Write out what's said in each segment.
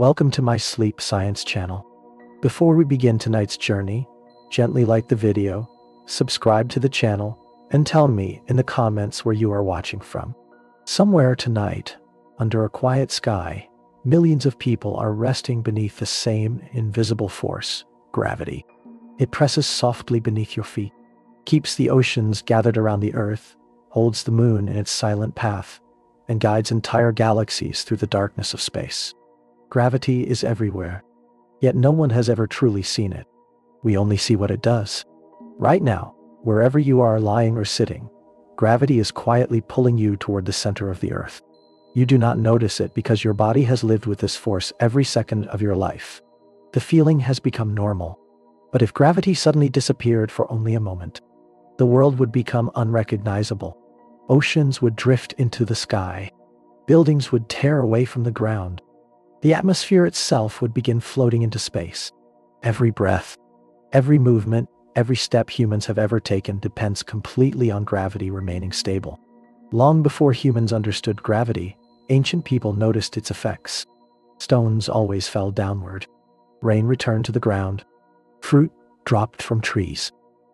Welcome to my sleep science channel. Before we begin tonight's journey, gently like the video, subscribe to the channel, and tell me in the comments where you are watching from. Somewhere tonight, under a quiet sky, millions of people are resting beneath the same invisible force, gravity. It presses softly beneath your feet, keeps the oceans gathered around the earth, holds the moon in its silent path, and guides entire galaxies through the darkness of space. Gravity is everywhere, yet no one has ever truly seen it. We only see what it does. Right now, wherever you are lying or sitting, gravity is quietly pulling you toward the center of the earth. You do not notice it because your body has lived with this force every second of your life. The feeling has become normal. But if gravity suddenly disappeared for only a moment, the world would become unrecognizable. Oceans would drift into the sky. Buildings would tear away from the ground. The atmosphere itself would begin floating into space. Every breath, every movement, every step humans have ever taken depends completely on gravity remaining stable. Long before humans understood gravity, ancient people noticed its effects. Stones always fell downward. Rain returned to the ground. Fruit dropped from trees.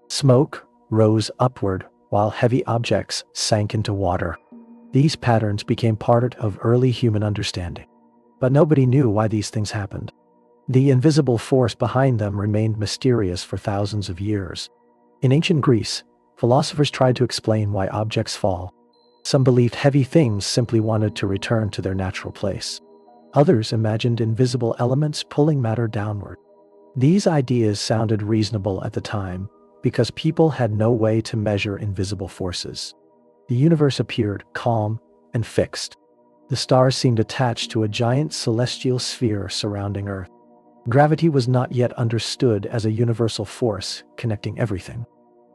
Smoke rose upward while heavy objects sank into water. These patterns became part of early human understanding. But nobody knew why these things happened. The invisible force behind them remained mysterious for thousands of years. In ancient Greece, philosophers tried to explain why objects fall. Some believed heavy things simply wanted to return to their natural place. Others imagined invisible elements pulling matter downward. These ideas sounded reasonable at the time because people had no way to measure invisible forces. The universe appeared calm and fixed. The stars seemed attached to a giant celestial sphere surrounding Earth. Gravity was not yet understood as a universal force connecting everything.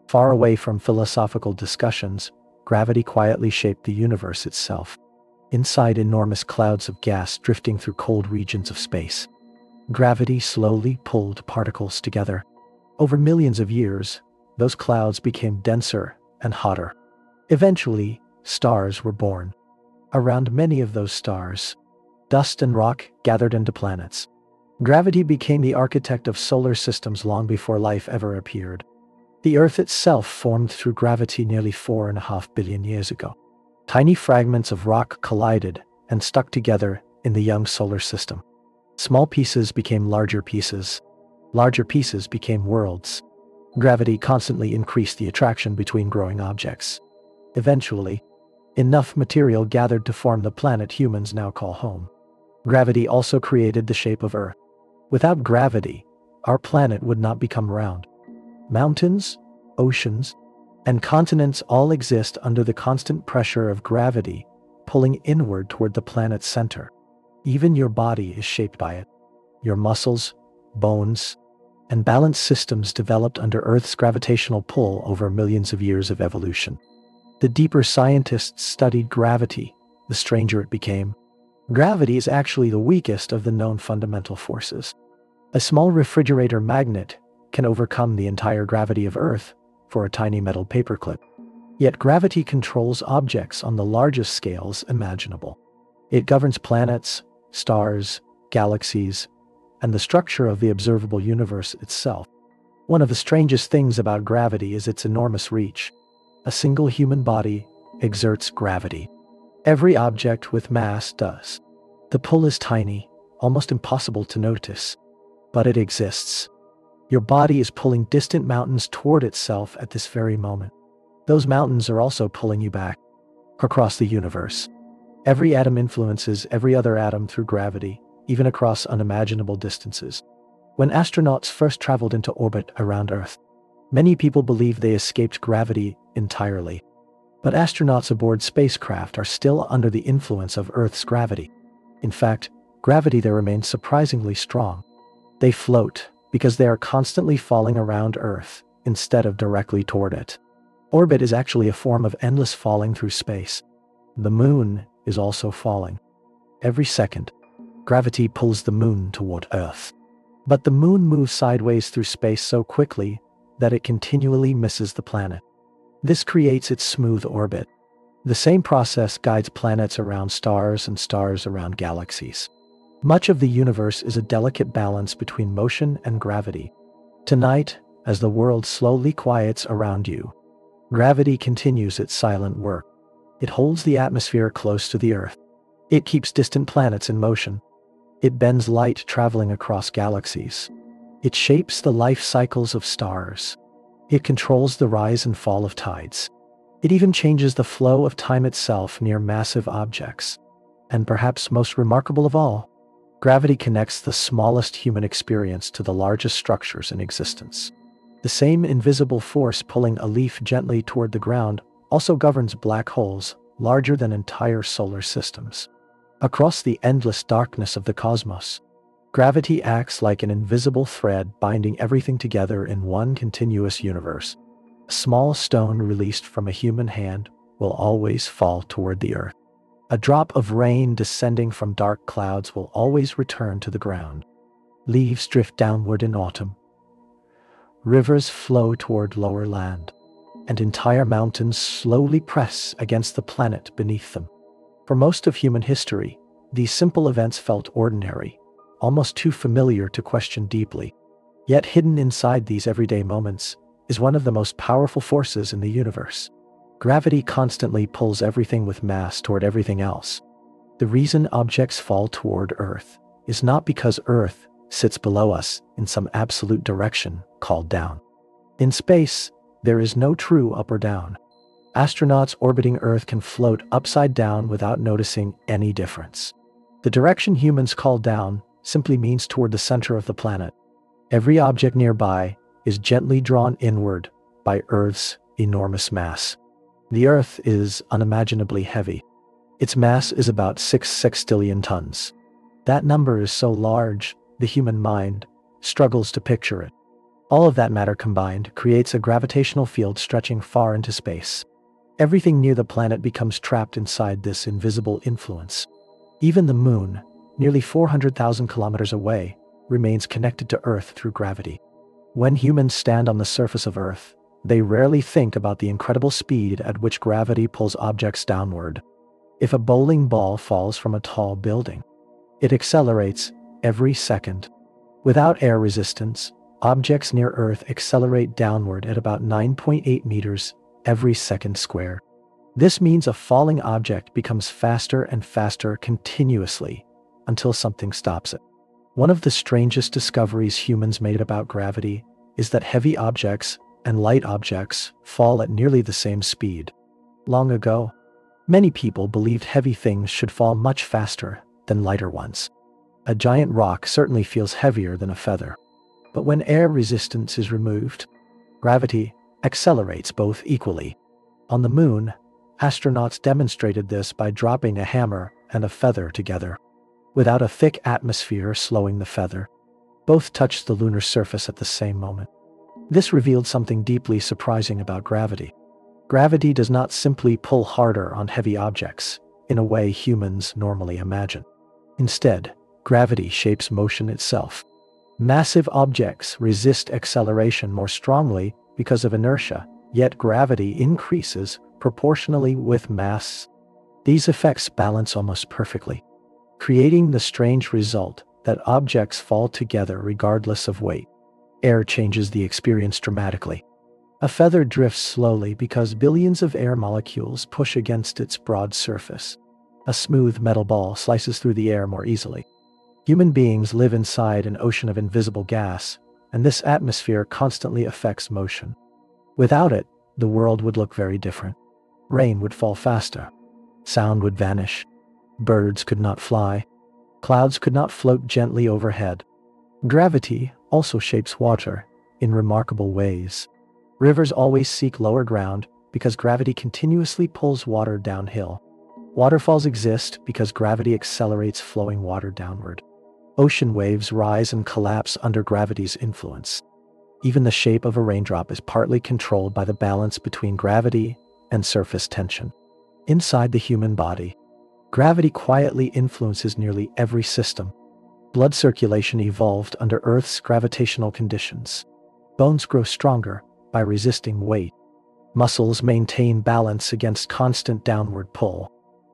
Far away from philosophical discussions, gravity quietly shaped the universe itself. Inside enormous clouds of gas drifting through cold regions of space, gravity slowly pulled particles together. Over millions of years, those clouds became denser and hotter. Eventually, stars were born. Around many of those stars, dust and rock gathered into planets. Gravity became the architect of solar systems long before life ever appeared. The Earth itself formed through gravity nearly 4.5 billion years ago. Tiny fragments of rock collided and stuck together in the young solar system. Small pieces became larger pieces. Larger pieces became worlds. Gravity constantly increased the attraction between growing objects. Eventually, enough material gathered to form the planet humans now call home. Gravity also created the shape of Earth. Without gravity, our planet would not become round. Mountains, oceans, and continents all exist under the constant pressure of gravity, pulling inward toward the planet's center. Even your body is shaped by it. Your muscles, bones, and balance systems developed under Earth's gravitational pull over millions of years of evolution. The deeper scientists studied gravity, the stranger it became. Gravity is actually the weakest of the known fundamental forces. A small refrigerator magnet can overcome the entire gravity of Earth for a tiny metal paperclip. Yet gravity controls objects on the largest scales imaginable. It governs planets, stars, galaxies, and the structure of the observable universe itself. One of the strangest things about gravity is its enormous reach. A single human body exerts gravity. Every object with mass does. The pull is tiny, almost impossible to notice, but it exists. Your body is pulling distant mountains toward itself at this very moment. Those mountains are also pulling you back across the universe. Every atom influences every other atom through gravity, even across unimaginable distances. When astronauts first traveled into orbit around Earth, many people believed they escaped gravity entirely. But astronauts aboard spacecraft are still under the influence of Earth's gravity. In fact, gravity there remains surprisingly strong. They float because they are constantly falling around Earth instead of directly toward it. Orbit is actually a form of endless falling through space. The moon is also falling. Every second, gravity pulls the moon toward Earth. But the moon moves sideways through space so quickly that it continually misses the planet. This creates its smooth orbit. The same process guides planets around stars and stars around galaxies. Much of the universe is a delicate balance between motion and gravity. Tonight, as the world slowly quiets around you, gravity continues its silent work. It holds the atmosphere close to the Earth. It keeps distant planets in motion. It bends light traveling across galaxies. It shapes the life cycles of stars. It controls the rise and fall of tides. It even changes the flow of time itself near massive objects. And perhaps most remarkable of all, gravity connects the smallest human experience to the largest structures in existence. The same invisible force pulling a leaf gently toward the ground also governs black holes larger than entire solar systems. Across the endless darkness of the cosmos, gravity acts like an invisible thread binding everything together in one continuous universe. A small stone released from a human hand will always fall toward the Earth. A drop of rain descending from dark clouds will always return to the ground. Leaves drift downward in autumn. Rivers flow toward lower land, and entire mountains slowly press against the planet beneath them. For most of human history, these simple events felt ordinary, almost too familiar to question deeply. Yet hidden inside these everyday moments is one of the most powerful forces in the universe. Gravity constantly pulls everything with mass toward everything else. The reason objects fall toward Earth is not because Earth sits below us in some absolute direction called down. In space, there is no true up or down. Astronauts orbiting Earth can float upside down without noticing any difference. The direction humans call down simply means toward the center of the planet. Every object nearby is gently drawn inward by Earth's enormous mass. The Earth is unimaginably heavy. Its mass is about 6 sextillion tons. That number is so large, the human mind struggles to picture it. All of that matter combined creates a gravitational field stretching far into space. Everything near the planet becomes trapped inside this invisible influence. Even the moon, nearly 400,000 kilometers away, remains connected to Earth through gravity. When humans stand on the surface of Earth, they rarely think about the incredible speed at which gravity pulls objects downward. If a bowling ball falls from a tall building, it accelerates every second. Without air resistance, objects near Earth accelerate downward at about 9.8 meters every second square. This means a falling object becomes faster and faster continuously until something stops it. One of the strangest discoveries humans made about gravity is that heavy objects and light objects fall at nearly the same speed. Long ago, many people believed heavy things should fall much faster than lighter ones. A giant rock certainly feels heavier than a feather. But when air resistance is removed, gravity accelerates both equally. On the moon, astronauts demonstrated this by dropping a hammer and a feather together. Without a thick atmosphere slowing the feather, both touched the lunar surface at the same moment. This revealed something deeply surprising about gravity. Gravity does not simply pull harder on heavy objects in a way humans normally imagine. Instead, gravity shapes motion itself. Massive objects resist acceleration more strongly because of inertia, yet gravity increases proportionally with mass. These effects balance almost perfectly, creating the strange result that objects fall together regardless of weight. Air changes the experience dramatically. A feather drifts slowly because billions of air molecules push against its broad surface. A smooth metal ball slices through the air more easily. Human beings live inside an ocean of invisible gas, and this atmosphere constantly affects motion. Without it, the world would look very different. Rain would fall faster. Sound would vanish. Birds could not fly. Clouds could not float gently overhead. Gravity also shapes water in remarkable ways. Rivers always seek lower ground because gravity continuously pulls water downhill. Waterfalls exist because gravity accelerates flowing water downward. Ocean waves rise and collapse under gravity's influence. Even the shape of a raindrop is partly controlled by the balance between gravity and surface tension. Inside the human body, gravity quietly influences nearly every system. Blood circulation evolved under Earth's gravitational conditions. Bones grow stronger by resisting weight. Muscles maintain balance against constant downward pull.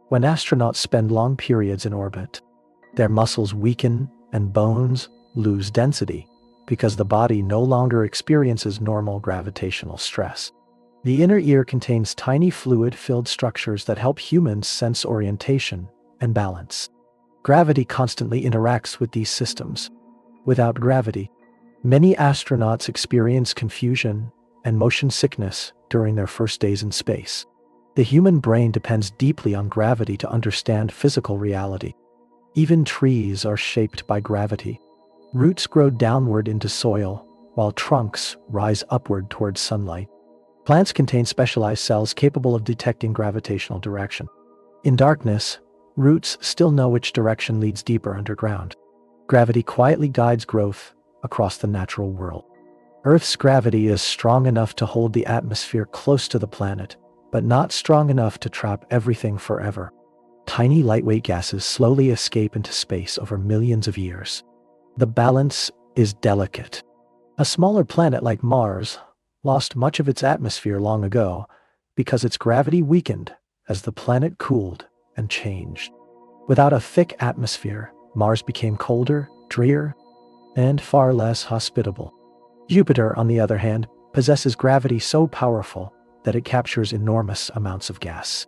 When astronauts spend long periods in orbit, Their muscles weaken and bones lose density because the body no longer experiences normal gravitational stress. The inner ear contains tiny fluid-filled structures that help humans sense orientation and balance. Gravity constantly interacts with these systems. Without gravity, many astronauts experience confusion and motion sickness during their first days in space. The human brain depends deeply on gravity to understand physical reality. Even trees are shaped by gravity. Roots grow downward into soil, while trunks rise upward towards sunlight. Plants contain specialized cells capable of detecting gravitational direction. In darkness, roots still know which direction leads deeper underground. Gravity quietly guides growth across the natural world. Earth's gravity is strong enough to hold the atmosphere close to the planet, but not strong enough to trap everything forever. Tiny lightweight gases slowly escape into space over millions of years. The balance is delicate. A smaller planet like Mars lost much of its atmosphere long ago because its gravity weakened as the planet cooled and changed. Without a thick atmosphere, Mars became colder, drear, and far less hospitable. Jupiter, on the other hand, possesses gravity so powerful that it captures enormous amounts of gas.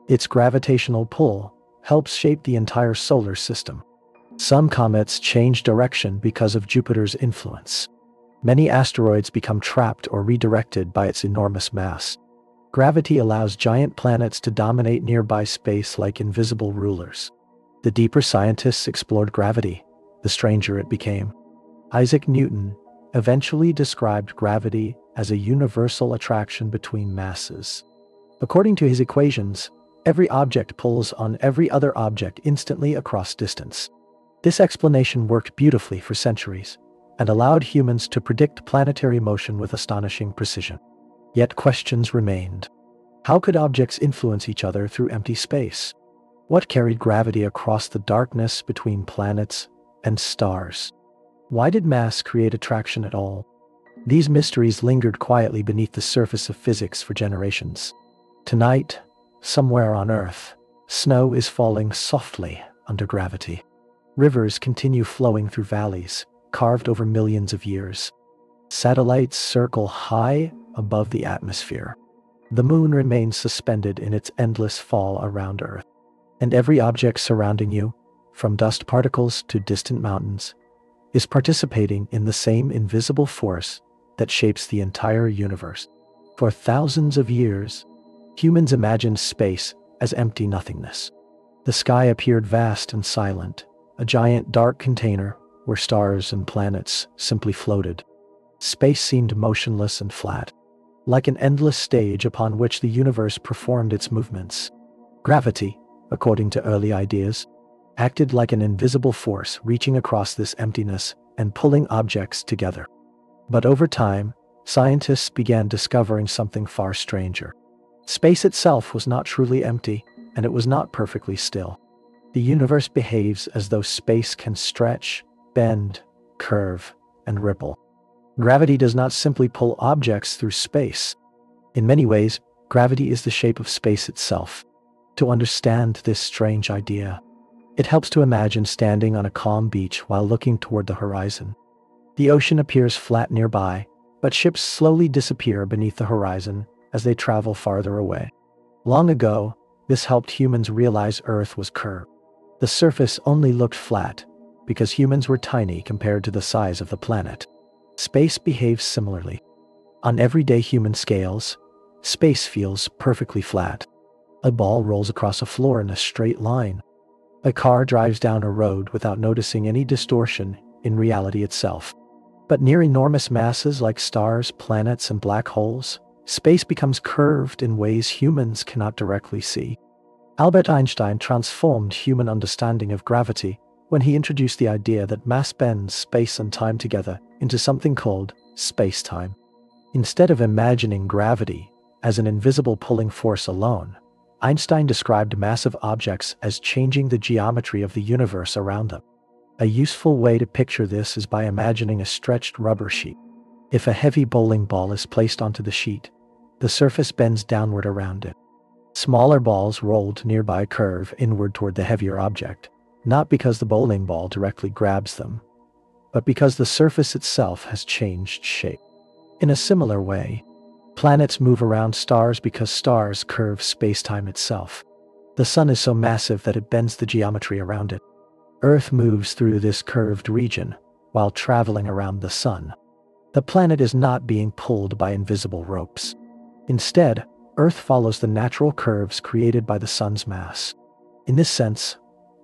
Its gravitational pull helps shape the entire solar system. Some comets change direction because of Jupiter's influence. Many asteroids become trapped or redirected by its enormous mass. Gravity allows giant planets to dominate nearby space like invisible rulers. The deeper scientists explored gravity, the stranger it became. Isaac Newton eventually described gravity as a universal attraction between masses. According to his equations, every object pulls on every other object instantly across distance. This explanation worked beautifully for centuries and allowed humans to predict planetary motion with astonishing precision. Yet questions remained. How could objects influence each other through empty space? What carried gravity across the darkness between planets and stars? Why did mass create attraction at all? These mysteries lingered quietly beneath the surface of physics for generations. Tonight, somewhere on Earth, snow is falling softly under gravity. Rivers continue flowing through valleys, carved over millions of years. Satellites circle high above the atmosphere. The moon remains suspended in its endless fall around Earth. And every object surrounding you, from dust particles to distant mountains, is participating in the same invisible force that shapes the entire universe. For thousands of years, humans imagined space as empty nothingness. The sky appeared vast and silent, a giant dark container where stars and planets simply floated. Space seemed motionless and flat, like an endless stage upon which the universe performed its movements. Gravity, according to early ideas, acted like an invisible force reaching across this emptiness and pulling objects together. But over time, scientists began discovering something far stranger. Space itself was not truly empty, and it was not perfectly still. The universe behaves as though space can stretch, bend, curve, and ripple. Gravity does not simply pull objects through space. In many ways, gravity is the shape of space itself. To understand this strange idea, it helps to imagine standing on a calm beach while looking toward the horizon. The ocean appears flat nearby, but ships slowly disappear beneath the horizon as they travel farther away. Long ago, this helped humans realize Earth was curved. The surface only looked flat because humans were tiny compared to the size of the planet. Space behaves similarly. On everyday human scales, space feels perfectly flat. A ball rolls across a floor in a straight line. A car drives down a road without noticing any distortion in reality itself. But near enormous masses like stars, planets, and black holes, space becomes curved in ways humans cannot directly see. Albert Einstein transformed human understanding of gravity when he introduced the idea that mass bends space and time together into something called spacetime. Instead of imagining gravity as an invisible pulling force alone, Einstein described massive objects as changing the geometry of the universe around them. A useful way to picture this is by imagining a stretched rubber sheet. If a heavy bowling ball is placed onto the sheet, the surface bends downward around it. Smaller balls rolled nearby curve inward toward the heavier object, not because the bowling ball directly grabs them, but because the surface itself has changed shape. In a similar way, planets move around stars because stars curve spacetime itself. The sun is so massive that it bends the geometry around it. Earth moves through this curved region while traveling around the sun. The planet is not being pulled by invisible ropes. Instead, Earth follows the natural curves created by the sun's mass. In this sense,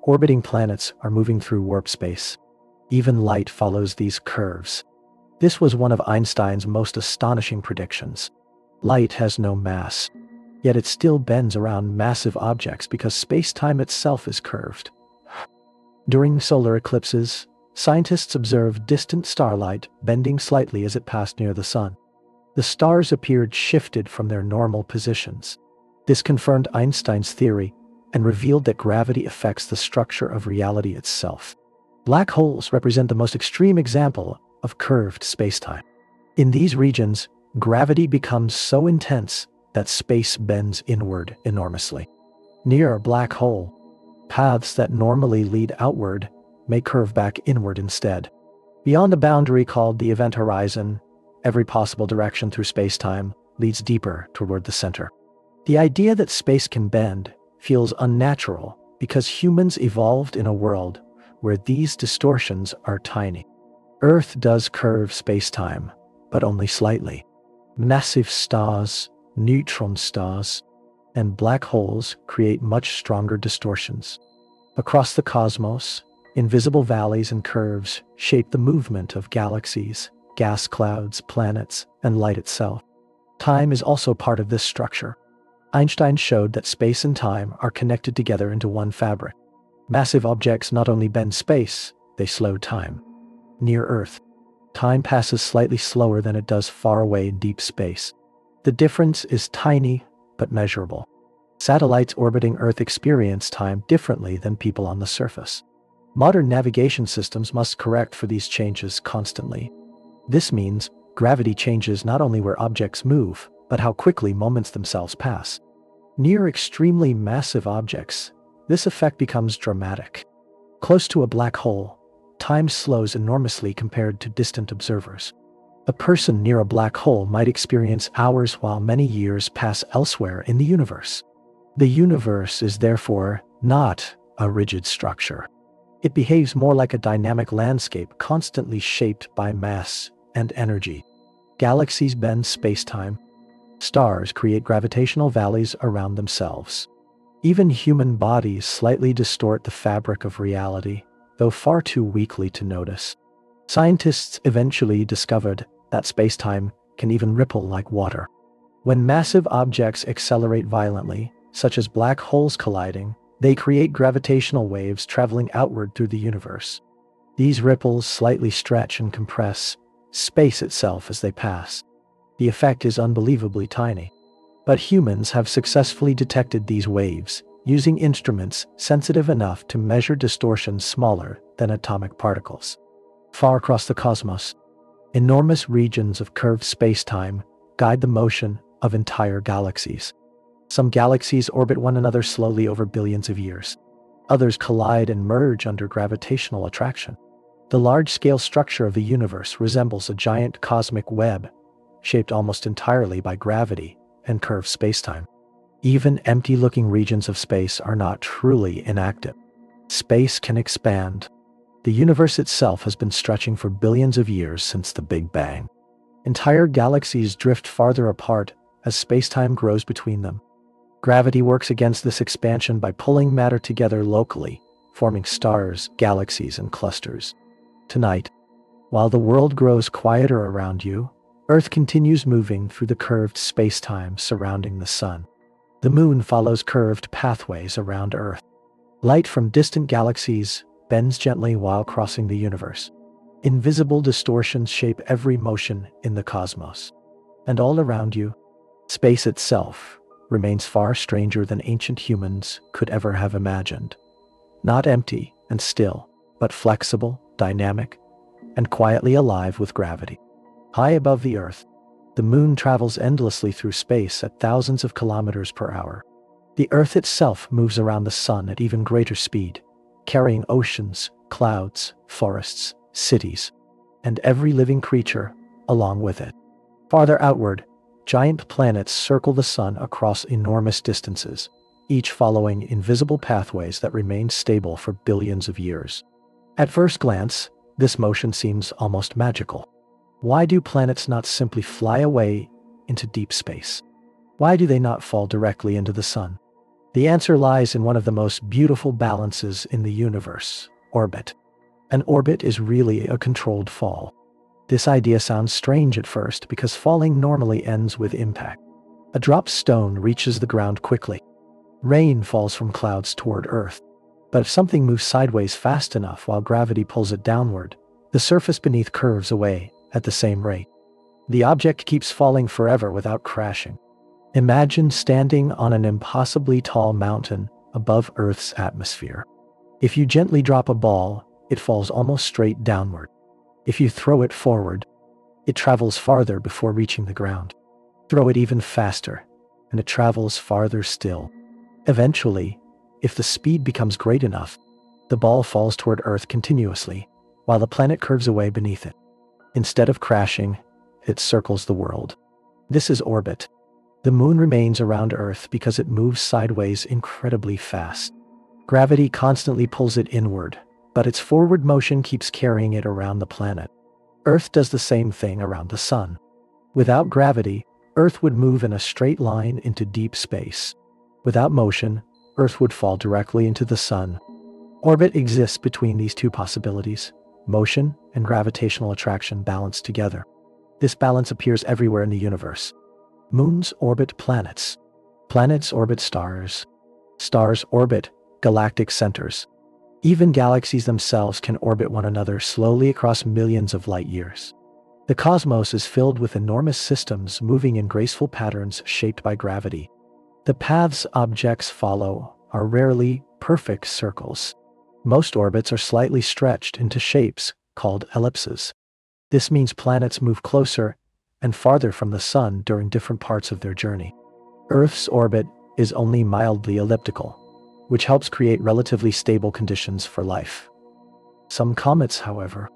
orbiting planets are moving through warp space. Even light follows these curves. This was one of Einstein's most astonishing predictions. Light has no mass, yet it still bends around massive objects because space-time itself is curved. During solar eclipses, scientists observed distant starlight bending slightly as it passed near the sun. The stars appeared shifted from their normal positions. This confirmed Einstein's theory and revealed that gravity affects the structure of reality itself. Black holes represent the most extreme example of curved spacetime. In these regions, gravity becomes so intense that space bends inward enormously. Near a black hole, paths that normally lead outward may curve back inward instead. Beyond a boundary called the event horizon, every possible direction through spacetime leads deeper toward the center. The idea that space can bend feels unnatural because humans evolved in a world where these distortions are tiny. Earth does curve spacetime, but only slightly. Massive stars, neutron stars, and black holes create much stronger distortions. Across the cosmos, invisible valleys and curves shape the movement of galaxies, gas clouds, planets, and light itself. Time is also part of this structure. Einstein showed that space and time are connected together into one fabric. Massive objects not only bend space, they slow time. Near Earth, time passes slightly slower than it does far away in deep space. The difference is tiny, but measurable. Satellites orbiting Earth experience time differently than people on the surface. Modern navigation systems must correct for these changes constantly. This means gravity changes not only where objects move, but how quickly moments themselves pass. Near extremely massive objects, this effect becomes dramatic. Close to a black hole, time slows enormously compared to distant observers. A person near a black hole might experience hours while many years pass elsewhere in the universe. The universe is therefore not a rigid structure. It behaves more like a dynamic landscape constantly shaped by mass and energy. Galaxies bend spacetime. Stars create gravitational valleys around themselves. Even human bodies slightly distort the fabric of reality, though far too weakly to notice. Scientists eventually discovered that spacetime can even ripple like water. When massive objects accelerate violently, such as black holes colliding, they create gravitational waves traveling outward through the universe. These ripples slightly stretch and compress space itself as they pass. The effect is unbelievably tiny. But humans have successfully detected these waves using instruments sensitive enough to measure distortions smaller than atomic particles. Far across the cosmos, enormous regions of curved spacetime guide the motion of entire galaxies. Some galaxies orbit one another slowly over billions of years. Others collide and merge under gravitational attraction. The large-scale structure of the universe resembles a giant cosmic web, shaped almost entirely by gravity and curved spacetime. Even empty-looking regions of space are not truly inactive. Space can expand. The universe itself has been stretching for billions of years since the Big Bang. Entire galaxies drift farther apart as spacetime grows between them. Gravity works against this expansion by pulling matter together locally, forming stars, galaxies, and clusters. Tonight, while the world grows quieter around you, Earth continues moving through the curved spacetime surrounding the sun. The moon follows curved pathways around Earth. Light from distant galaxies bends gently while crossing the universe. Invisible distortions shape every motion in the cosmos. And all around you, space itself remains far stranger than ancient humans could ever have imagined. Not empty and still, but flexible, dynamic, and quietly alive with gravity. High above the Earth, the moon travels endlessly through space at thousands of kilometers per hour. The Earth itself moves around the sun at even greater speed, carrying oceans, clouds, forests, cities, and every living creature along with it. Farther outward, giant planets circle the sun across enormous distances, each following invisible pathways that remain stable for billions of years. At first glance, this motion seems almost magical. Why do planets not simply fly away into deep space? Why do they not fall directly into the sun? The answer lies in one of the most beautiful balances in the universe: orbit. An orbit is really a controlled fall. This idea sounds strange at first because falling normally ends with impact. A dropped stone reaches the ground quickly. Rain falls from clouds toward Earth. But if something moves sideways fast enough while gravity pulls it downward, the surface beneath curves away at the same rate. The object keeps falling forever without crashing. Imagine standing on an impossibly tall mountain above Earth's atmosphere. If you gently drop a ball, it falls almost straight downward. If you throw it forward, it travels farther before reaching the ground. Throw it even faster, and it travels farther still. Eventually, if the speed becomes great enough, the ball falls toward Earth continuously, while the planet curves away beneath it. Instead of crashing, it circles the world. This is orbit. The moon remains around Earth because it moves sideways incredibly fast. Gravity constantly pulls it inward, but its forward motion keeps carrying it around the planet. Earth does the same thing around the sun. Without gravity, Earth would move in a straight line into deep space. Without motion, Earth would fall directly into the sun. Orbit exists between these two possibilities. Motion and gravitational attraction balance together. This balance appears everywhere in the universe. Moons orbit planets. Planets orbit stars. Stars orbit galactic centers. Even galaxies themselves can orbit one another slowly across millions of light years. The cosmos is filled with enormous systems moving in graceful patterns shaped by gravity. The paths objects follow are rarely perfect circles. Most orbits are slightly stretched into shapes called ellipses. This means planets move closer and farther from the sun during different parts of their journey. Earth's orbit is only mildly elliptical, which helps create relatively stable conditions for life. Some comets, however,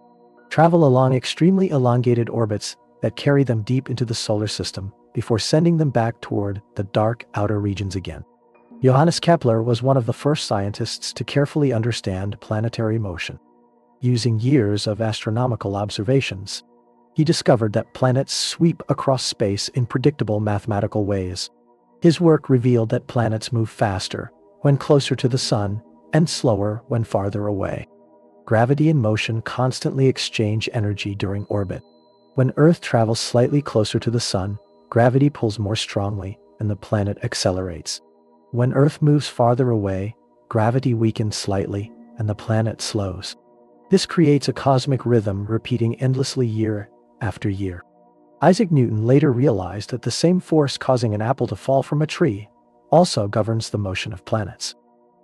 travel along extremely elongated orbits that carry them deep into the solar system before sending them back toward the dark outer regions again. Johannes Kepler was one of the first scientists to carefully understand planetary motion. Using years of astronomical observations, he discovered that planets sweep across space in predictable mathematical ways. His work revealed that planets move faster when closer to the sun and slower when farther away. Gravity and motion constantly exchange energy during orbit. When Earth travels slightly closer to the sun, gravity pulls more strongly and the planet accelerates. When Earth moves farther away, gravity weakens slightly and the planet slows. This creates a cosmic rhythm repeating endlessly year after year. Isaac Newton later realized that the same force causing an apple to fall from a tree also governs the motion of planets.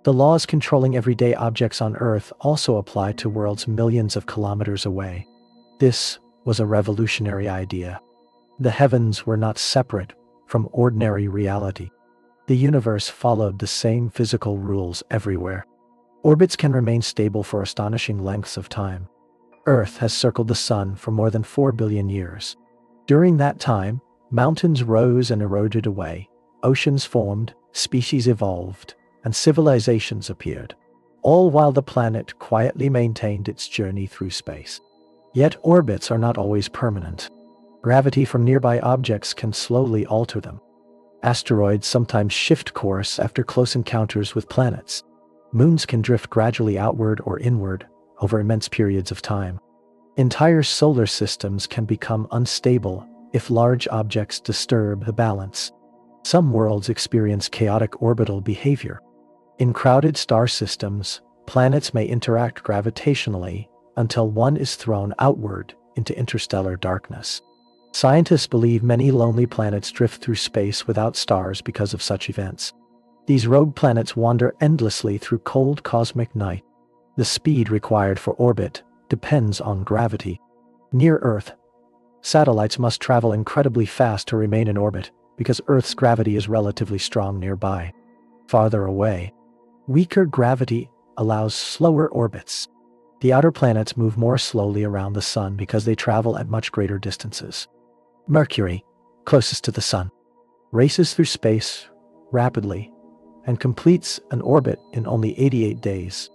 The laws controlling everyday objects on Earth also apply to worlds millions of kilometers away. This was a revolutionary idea. The heavens were not separate from ordinary reality. The universe followed the same physical rules everywhere. Orbits can remain stable for astonishing lengths of time. Earth has circled the sun for more than 4 billion years. During that time, mountains rose and eroded away, oceans formed, species evolved, and civilizations appeared, all while the planet quietly maintained its journey through space. Yet orbits are not always permanent. Gravity from nearby objects can slowly alter them. Asteroids sometimes shift course after close encounters with planets. Moons can drift gradually outward or inward over immense periods of time. Entire solar systems can become unstable if large objects disturb the balance. Some worlds experience chaotic orbital behavior. In crowded star systems, planets may interact gravitationally until one is thrown outward into interstellar darkness. Scientists believe many lonely planets drift through space without stars because of such events. These rogue planets wander endlessly through cold cosmic night. The speed required for orbit depends on gravity. Near Earth, satellites must travel incredibly fast to remain in orbit because Earth's gravity is relatively strong nearby. Farther away, weaker gravity allows slower orbits. The outer planets move more slowly around the Sun because they travel at much greater distances. Mercury, closest to the Sun, races through space rapidly and completes an orbit in only 88 days.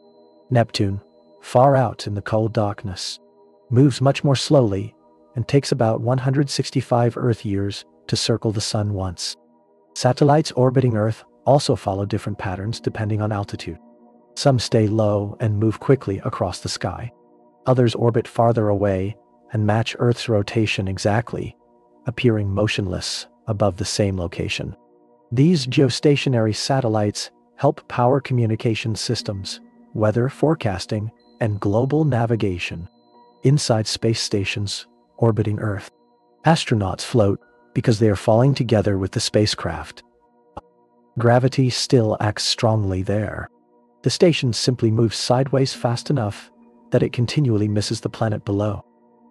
Neptune, far out in the cold darkness, moves much more slowly and takes about 165 Earth years to circle the Sun once. Satellites orbiting Earth also follow different patterns depending on altitude. Some stay low and move quickly across the sky. Others orbit farther away and match Earth's rotation exactly, appearing motionless above the same location. These geostationary satellites help power communication systems, weather forecasting, and global navigation inside space stations orbiting Earth. Astronauts float because they are falling together with the spacecraft. Gravity still acts strongly there. The station simply moves sideways fast enough that it continually misses the planet below.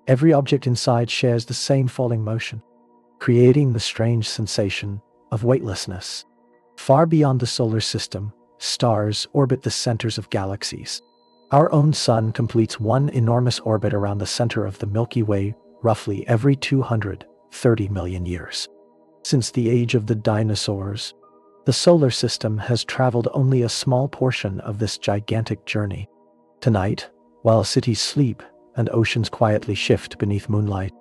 Every object inside shares the same falling motion, creating the strange sensation of weightlessness. Far beyond the solar system, stars orbit the centers of galaxies. Our own Sun completes one enormous orbit around the center of the Milky Way roughly every 230 million years. Since the age of the dinosaurs, the solar system has traveled only a small portion of this gigantic journey. Tonight, while cities sleep and oceans quietly shift beneath moonlight,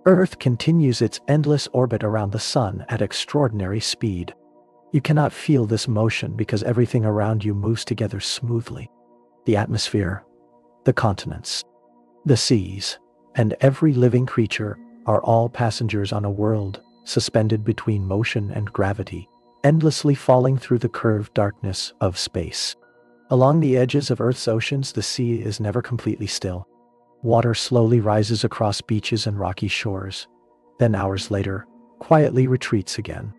Earth continues its endless orbit around the Sun at extraordinary speed. You cannot feel this motion because everything around you moves together smoothly. The atmosphere, the continents, the seas, and every living creature are all passengers on a world suspended between motion and gravity, endlessly falling through the curved darkness of space. Along the edges of Earth's oceans, the sea is never completely still. Water slowly rises across beaches and rocky shores, then hours later, quietly retreats again.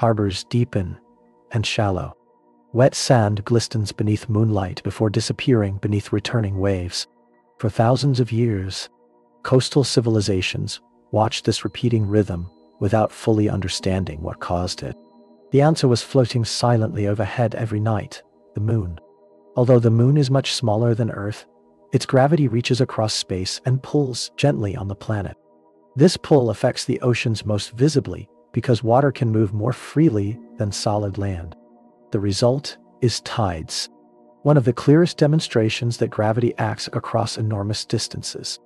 Harbors deepen and shallow. Wet sand glistens beneath moonlight before disappearing beneath returning waves. For thousands of years, coastal civilizations watched this repeating rhythm without fully understanding what caused it. The answer was floating silently overhead every night, the moon. Although the moon is much smaller than Earth, its gravity reaches across space and pulls gently on the planet. This pull affects the oceans most visibly because water can move more freely than solid land. The result is tides, one of the clearest demonstrations that gravity acts across enormous distances.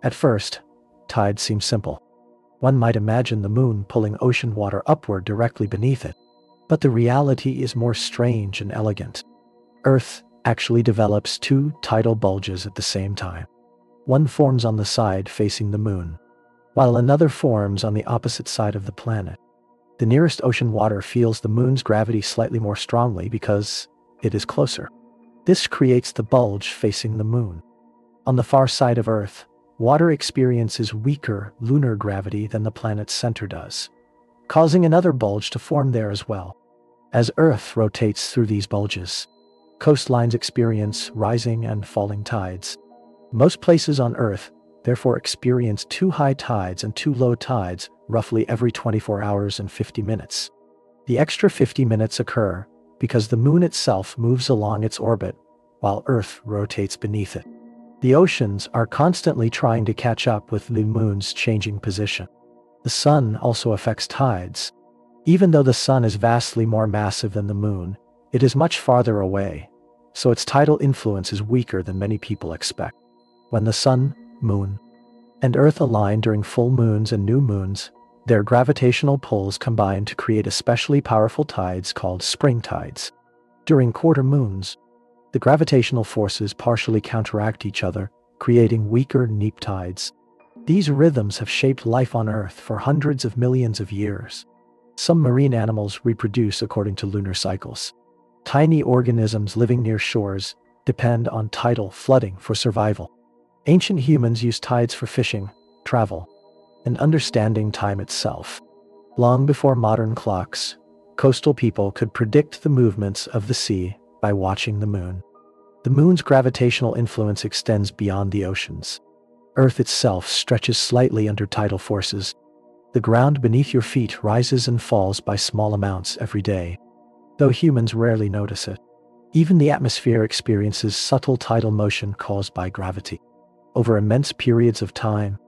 At first, tides seem simple. One might imagine the moon pulling ocean water upward directly beneath it. But the reality is more strange and elegant. Earth actually develops two tidal bulges at the same time. One forms on the side facing the moon, while another forms on the opposite side of the planet. The nearest ocean water feels the moon's gravity slightly more strongly because it is closer. This creates the bulge facing the moon. On the far side of Earth, water experiences weaker lunar gravity than the planet's center does, causing another bulge to form there as well. As Earth rotates through these bulges, coastlines experience rising and falling tides. Most places on Earth therefore experience two high tides and two low tides roughly every 24 hours and 50 minutes. The extra 50 minutes occur because the moon itself moves along its orbit while Earth rotates beneath it. The oceans are constantly trying to catch up with the moon's changing position. The sun also affects tides. Even though the sun is vastly more massive than the moon, it is much farther away, so its tidal influence is weaker than many people expect. When the sun, moon, and Earth align during full moons and new moons, their gravitational pulls combine to create especially powerful tides called spring tides. During quarter moons, the gravitational forces partially counteract each other, creating weaker neap tides. These rhythms have shaped life on Earth for hundreds of millions of years. Some marine animals reproduce according to lunar cycles. Tiny organisms living near shores depend on tidal flooding for survival. Ancient humans used tides for fishing, travel, and understanding time itself. Long before modern clocks, coastal people could predict the movements of the sea by watching the moon. The moon's gravitational influence extends beyond the oceans. Earth itself stretches slightly under tidal forces. The ground beneath your feet rises and falls by small amounts every day, though humans rarely notice it. Even the atmosphere experiences subtle tidal motion caused by gravity. Over immense periods of time,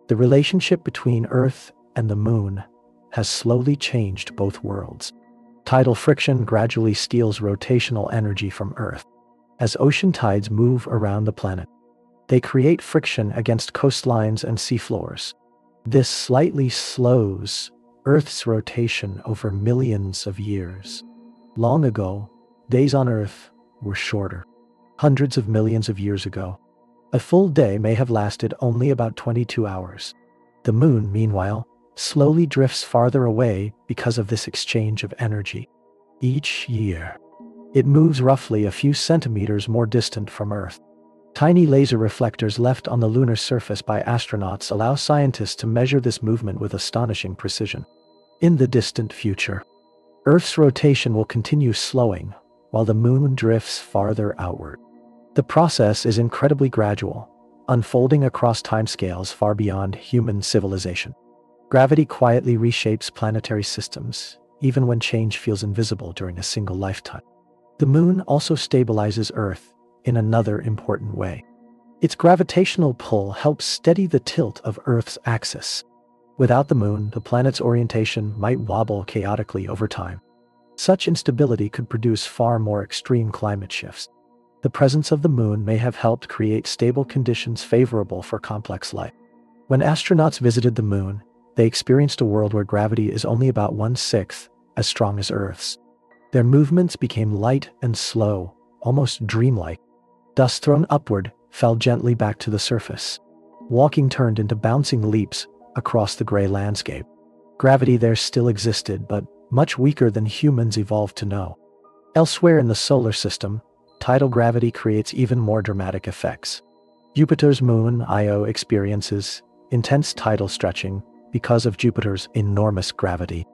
the relationship between Earth and the Moon has slowly changed both worlds. Tidal friction gradually steals rotational energy from Earth. As ocean tides move around the planet, they create friction against coastlines and seafloors. This slightly slows Earth's rotation over millions of years. Long ago, days on Earth were shorter. Hundreds of millions of years ago, a full day may have lasted only about 22 hours. The Moon, meanwhile, slowly drifts farther away because of this exchange of energy. Each year, it moves roughly a few centimeters more distant from Earth. Tiny laser reflectors left on the lunar surface by astronauts allow scientists to measure this movement with astonishing precision. In the distant future, Earth's rotation will continue slowing, while the Moon drifts farther outward. The process is incredibly gradual, unfolding across timescales far beyond human civilization. Gravity quietly reshapes planetary systems, even when change feels invisible during a single lifetime. The Moon also stabilizes Earth in another important way. Its gravitational pull helps steady the tilt of Earth's axis. Without the Moon, the planet's orientation might wobble chaotically over time. Such instability could produce far more extreme climate shifts. The presence of the Moon may have helped create stable conditions favorable for complex life. When astronauts visited the Moon, they experienced a world where gravity is only about 1/6 as strong as Earth's. Their movements became light and slow, almost dreamlike. Dust thrown upward fell gently back to the surface. Walking turned into bouncing leaps across the gray landscape. Gravity there still existed, but much weaker than humans evolved to know. Elsewhere in the solar system, tidal gravity creates even more dramatic effects. Jupiter's moon, Io, experiences intense tidal stretching because of Jupiter's enormous gravity.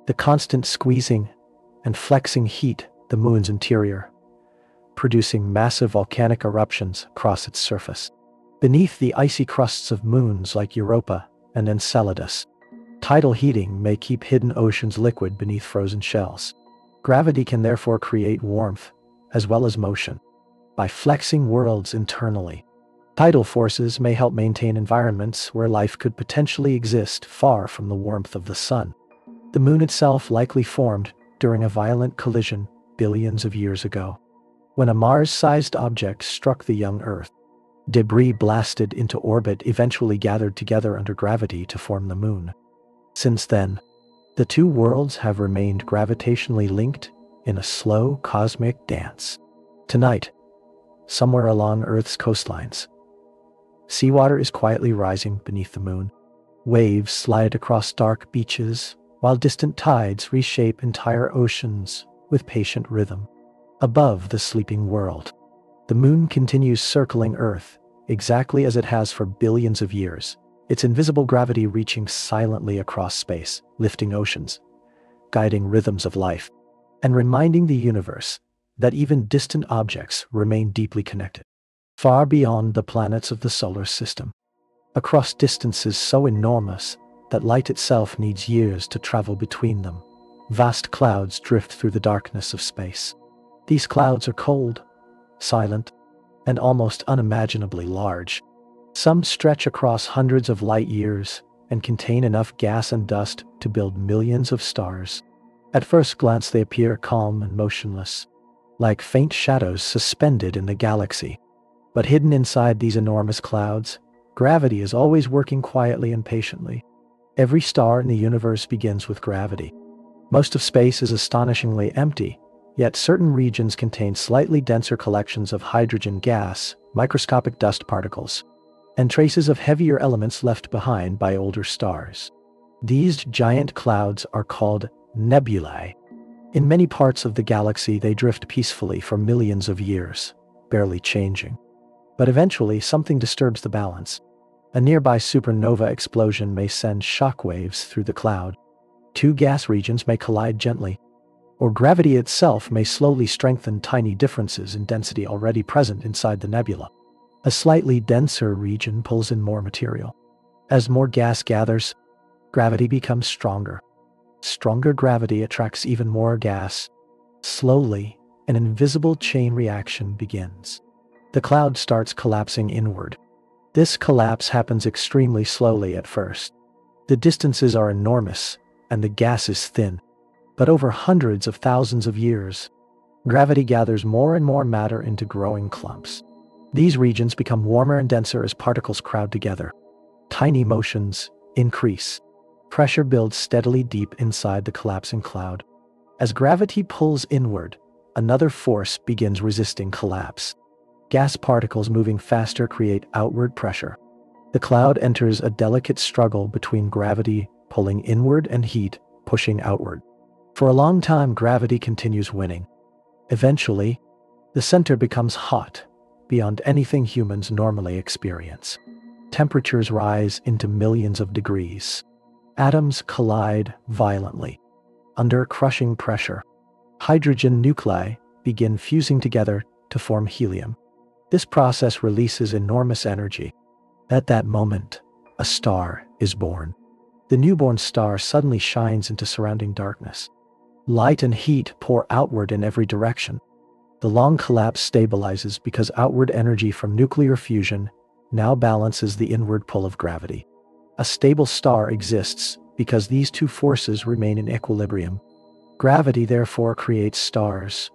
The constant squeezing and flexing heat the moon's interior, producing massive volcanic eruptions across its surface. Beneath the icy crusts of moons like Europa and Enceladus, tidal heating may keep hidden oceans liquid beneath frozen shells. Gravity can therefore create warmth as well as motion. By flexing worlds internally, tidal forces may help maintain environments where life could potentially exist far from the warmth of the sun. The moon itself likely formed during a violent collision billions of years ago. When a Mars-sized object struck the young Earth, debris blasted into orbit eventually gathered together under gravity to form the moon. Since then, the two worlds have remained gravitationally linked in a slow cosmic dance. Tonight, somewhere along Earth's coastlines, seawater is quietly rising beneath the moon. Waves slide across dark beaches, while distant tides reshape entire oceans with patient rhythm. Above the sleeping world, the moon continues circling Earth, exactly as it has for billions of years, its invisible gravity reaching silently across space, lifting oceans, guiding rhythms of life, and reminding the universe that even distant objects remain deeply connected, far beyond the planets of the solar system, across distances so enormous that light itself needs years to travel between them. Vast clouds drift through the darkness of space. These clouds are cold, silent, and almost unimaginably large. Some stretch across hundreds of light years and contain enough gas and dust to build millions of stars. At first glance, they appear calm and motionless, like faint shadows suspended in the galaxy. But hidden inside these enormous clouds, gravity is always working quietly and patiently. Every star in the universe begins with gravity. Most of space is astonishingly empty, yet certain regions contain slightly denser collections of hydrogen gas, microscopic dust particles, and traces of heavier elements left behind by older stars. These giant clouds are called nebulae. In many parts of the galaxy, they drift peacefully for millions of years, barely changing. But eventually, something disturbs the balance. A nearby supernova explosion may send shockwaves through the cloud. Two gas regions may collide gently, or gravity itself may slowly strengthen tiny differences in density already present inside the nebula. A slightly denser region pulls in more material. As more gas gathers, gravity becomes stronger. Stronger gravity attracts even more gas. Slowly, an invisible chain reaction begins. The cloud starts collapsing inward. This collapse happens extremely slowly at first. The distances are enormous, and the gas is thin. But over hundreds of thousands of years, gravity gathers more and more matter into growing clumps. These regions become warmer and denser as particles crowd together. Tiny motions increase. Pressure builds steadily deep inside the collapsing cloud. As gravity pulls inward, another force begins resisting collapse. Gas particles moving faster create outward pressure. The cloud enters a delicate struggle between gravity pulling inward and heat pushing outward. For a long time, gravity continues winning. Eventually, the center becomes hot, beyond anything humans normally experience. Temperatures rise into millions of degrees. Atoms collide violently. Under crushing pressure, hydrogen nuclei begin fusing together to form helium. This process releases enormous energy. At that moment, a star is born. The newborn star suddenly shines into surrounding darkness. Light and heat pour outward in every direction. The long collapse stabilizes because outward energy from nuclear fusion now balances the inward pull of gravity. A stable star exists because these two forces remain in equilibrium. Gravity therefore creates stars,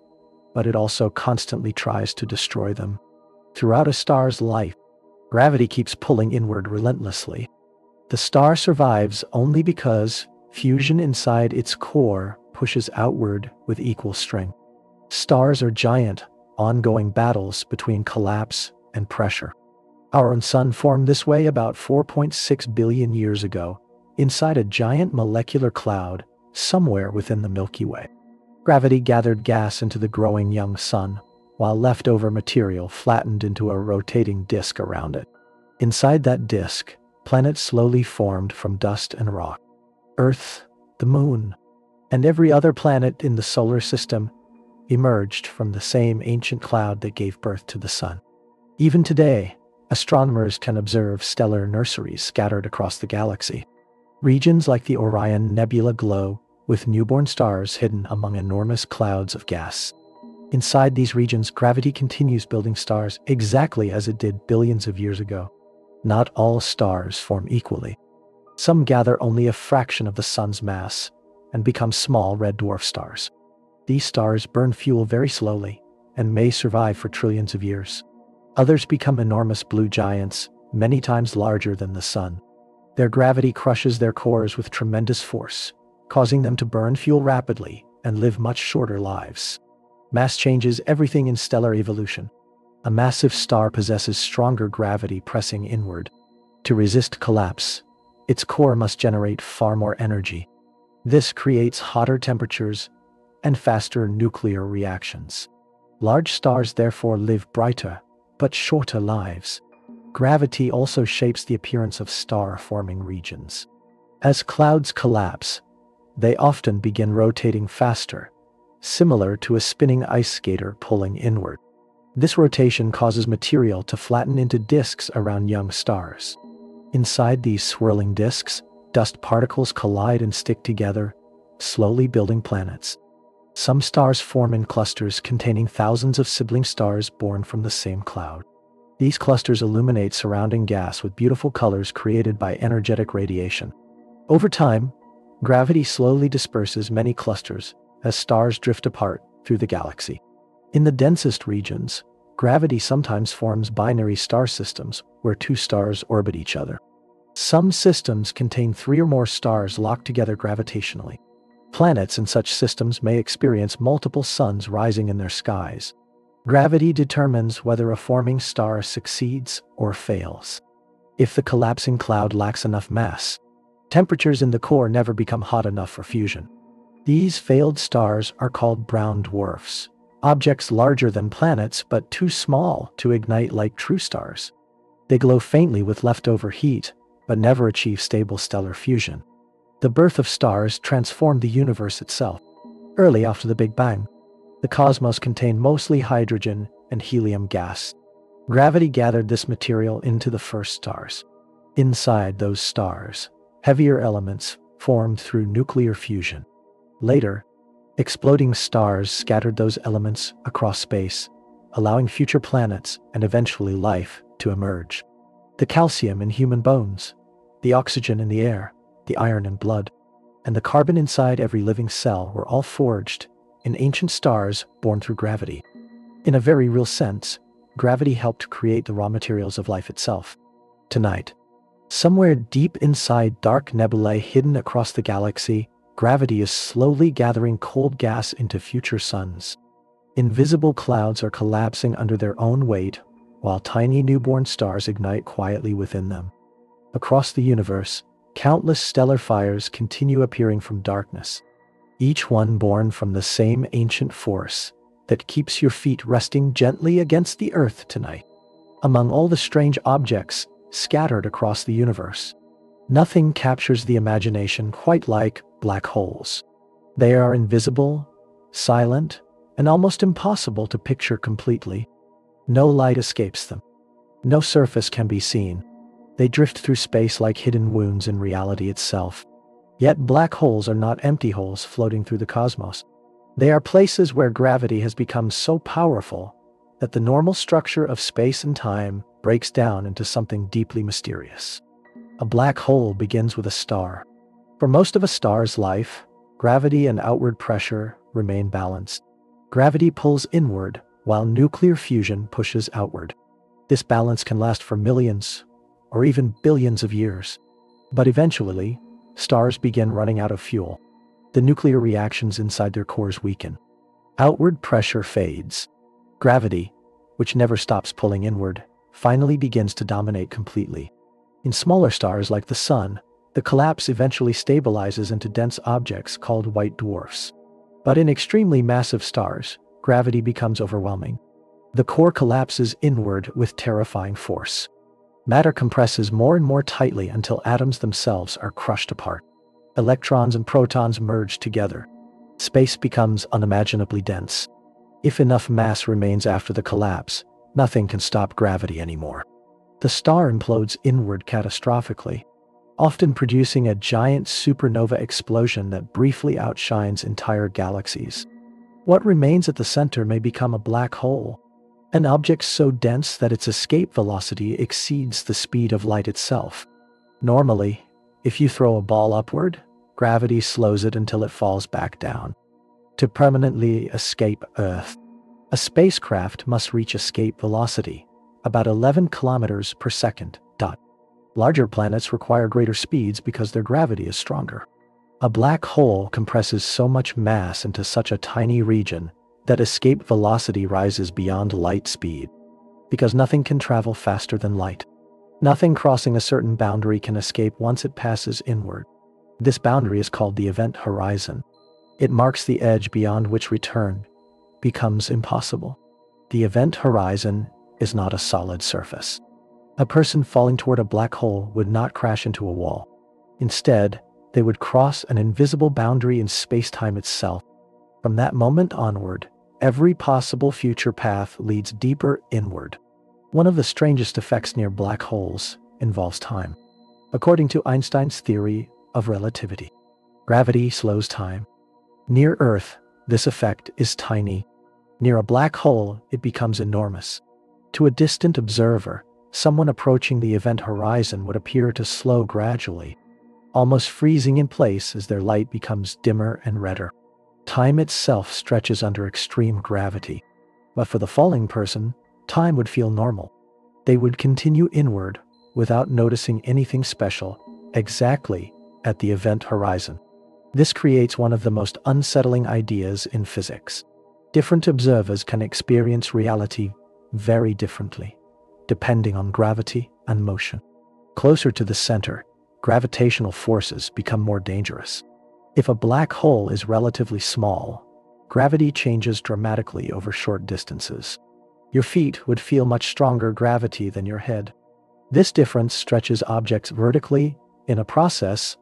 but it also constantly tries to destroy them. Throughout a star's life, gravity keeps pulling inward relentlessly. The star survives only because fusion inside its core pushes outward with equal strength. Stars are giant, ongoing battles between collapse and pressure. Our own sun formed this way about 4.6 billion years ago, inside a giant molecular cloud somewhere within the Milky Way. Gravity gathered gas into the growing young sun, while leftover material flattened into a rotating disk around it. Inside that disk, planets slowly formed from dust and rock. Earth, the moon, and every other planet in the solar system emerged from the same ancient cloud that gave birth to the sun. Even today, astronomers can observe stellar nurseries scattered across the galaxy. Regions like the Orion Nebula glow with newborn stars hidden among enormous clouds of gas. Inside these regions, gravity continues building stars exactly as it did billions of years ago. Not all stars form equally. Some gather only a fraction of the sun's mass and become small red dwarf stars. These stars burn fuel very slowly and may survive for trillions of years. Others become enormous blue giants, many times larger than the sun. Their gravity crushes their cores with tremendous force, causing them to burn fuel rapidly and live much shorter lives. Mass changes everything in stellar evolution. A massive star possesses stronger gravity pressing inward. To resist collapse, its core must generate far more energy. This creates hotter temperatures and faster nuclear reactions. Large stars therefore live brighter, but shorter lives. Gravity also shapes the appearance of star-forming regions. As clouds collapse, they often begin rotating faster, similar to a spinning ice skater pulling inward. This rotation causes material to flatten into disks around young stars. Inside these swirling disks, dust particles collide and stick together, slowly building planets. Some stars form in clusters containing thousands of sibling stars born from the same cloud. These clusters illuminate surrounding gas with beautiful colors created by energetic radiation. Over time, gravity slowly disperses many clusters as stars drift apart through the galaxy. In the densest regions, gravity sometimes forms binary star systems where two stars orbit each other. Some systems contain 3 or more stars locked together gravitationally. Planets in such systems may experience multiple suns rising in their skies. Gravity determines whether a forming star succeeds or fails. If the collapsing cloud lacks enough mass, temperatures in the core never become hot enough for fusion. These failed stars are called brown dwarfs, objects larger than planets but too small to ignite like true stars. They glow faintly with leftover heat, but never achieve stable stellar fusion. The birth of stars transformed the universe itself. Early after the Big Bang, the cosmos contained mostly hydrogen and helium gas. Gravity gathered this material into the first stars. Inside those stars, heavier elements formed through nuclear fusion. Later, Exploding stars scattered those elements across space, allowing future planets and eventually life to emerge. The calcium in human bones, the oxygen in the air, the iron in blood, and the carbon inside every living cell were all forged in ancient stars born through gravity. In a very real sense, gravity helped create the raw materials of life itself. Tonight, somewhere deep inside dark nebulae hidden across the galaxy, gravity is slowly gathering cold gas into future suns. Invisible clouds are collapsing under their own weight, while tiny newborn stars ignite quietly within them. Across the universe, countless stellar fires continue appearing from darkness, each one born from the same ancient force that keeps your feet resting gently against the earth tonight. Among all the strange objects scattered across the universe, nothing captures the imagination quite like black holes. They are invisible, silent, and almost impossible to picture completely. No light escapes them. No surface can be seen. They drift through space like hidden wounds in reality itself. Yet black holes are not empty holes floating through the cosmos. They are places where gravity has become so powerful that the normal structure of space and time breaks down into something deeply mysterious. A black hole begins with a star. For most of a star's life, gravity and outward pressure remain balanced. Gravity pulls inward, while nuclear fusion pushes outward. This balance can last for millions, or even billions of years. But eventually, stars begin running out of fuel. The nuclear reactions inside their cores weaken. Outward pressure fades. Gravity, which never stops pulling inward, finally begins to dominate completely. In smaller stars like the Sun, the collapse eventually stabilizes into dense objects called white dwarfs. But in extremely massive stars, gravity becomes overwhelming. The core collapses inward with terrifying force. Matter compresses more and more tightly until atoms themselves are crushed apart. Electrons and protons merge together. Space becomes unimaginably dense. If enough mass remains after the collapse, nothing can stop gravity anymore. The star implodes inward catastrophically, often producing a giant supernova explosion that briefly outshines entire galaxies. What remains at the center may become a black hole, an object so dense that its escape velocity exceeds the speed of light itself. Normally, if you throw a ball upward, gravity slows it until it falls back down. To permanently escape Earth, a spacecraft must reach escape velocity, about 11 kilometers per second. Larger planets require greater speeds because their gravity is stronger. A black hole compresses so much mass into such a tiny region that escape velocity rises beyond light speed, because nothing can travel faster than light. Nothing crossing a certain boundary can escape once it passes inward. This boundary is called the event horizon. It marks the edge beyond which return becomes impossible. The event horizon is not a solid surface. A person falling toward a black hole would not crash into a wall. Instead, they would cross an invisible boundary in space-time itself. From that moment onward, every possible future path leads deeper inward. One of the strangest effects near black holes involves time. According to Einstein's theory of relativity, gravity slows time. Near Earth, this effect is tiny. Near a black hole, it becomes enormous. To a distant observer, someone approaching the event horizon would appear to slow gradually, almost freezing in place as their light becomes dimmer and redder. Time itself stretches under extreme gravity. But for the falling person, time would feel normal. They would continue inward without noticing anything special, exactly at the event horizon. This creates one of the most unsettling ideas in physics. Different observers can experience reality very differently, depending on gravity and motion. Closer to the center, gravitational forces become more dangerous. If a black hole is relatively small, gravity changes dramatically over short distances. Your feet would feel much stronger gravity than your head. This difference stretches objects vertically in a process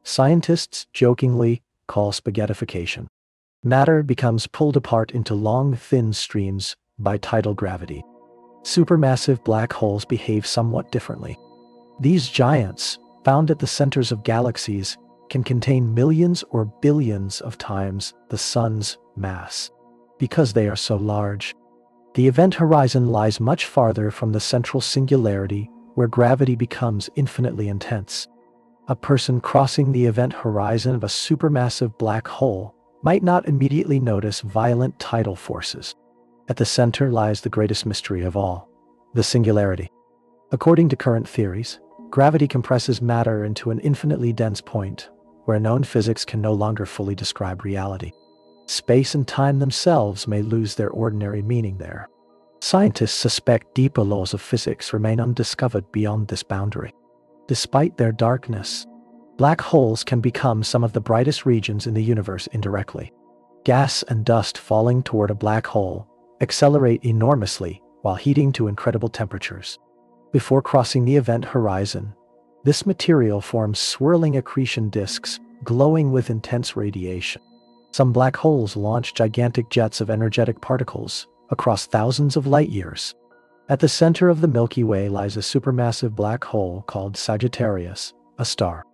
scientists jokingly call spaghettification. Matter becomes pulled apart into long, thin streams by tidal gravity. Supermassive black holes behave somewhat differently. These giants, found at the centers of galaxies, can contain millions or billions of times the Sun's mass. Because they are so large, the event horizon lies much farther from the central singularity, where gravity becomes infinitely intense. A person crossing the event horizon of a supermassive black hole might not immediately notice violent tidal forces. At the center lies the greatest mystery of all, the singularity. According to current theories, gravity compresses matter into an infinitely dense point, where known physics can no longer fully describe reality. Space and time themselves may lose their ordinary meaning there. Scientists suspect deeper laws of physics remain undiscovered beyond this boundary. Despite their darkness, black holes can become some of the brightest regions in the universe indirectly. Gas and dust falling toward a black hole accelerate enormously while heating to incredible temperatures. Before crossing the event horizon, this material forms swirling accretion disks, glowing with intense radiation. Some black holes launch gigantic jets of energetic particles across thousands of light years. At the center of the Milky Way lies a supermassive black hole called Sagittarius, a star.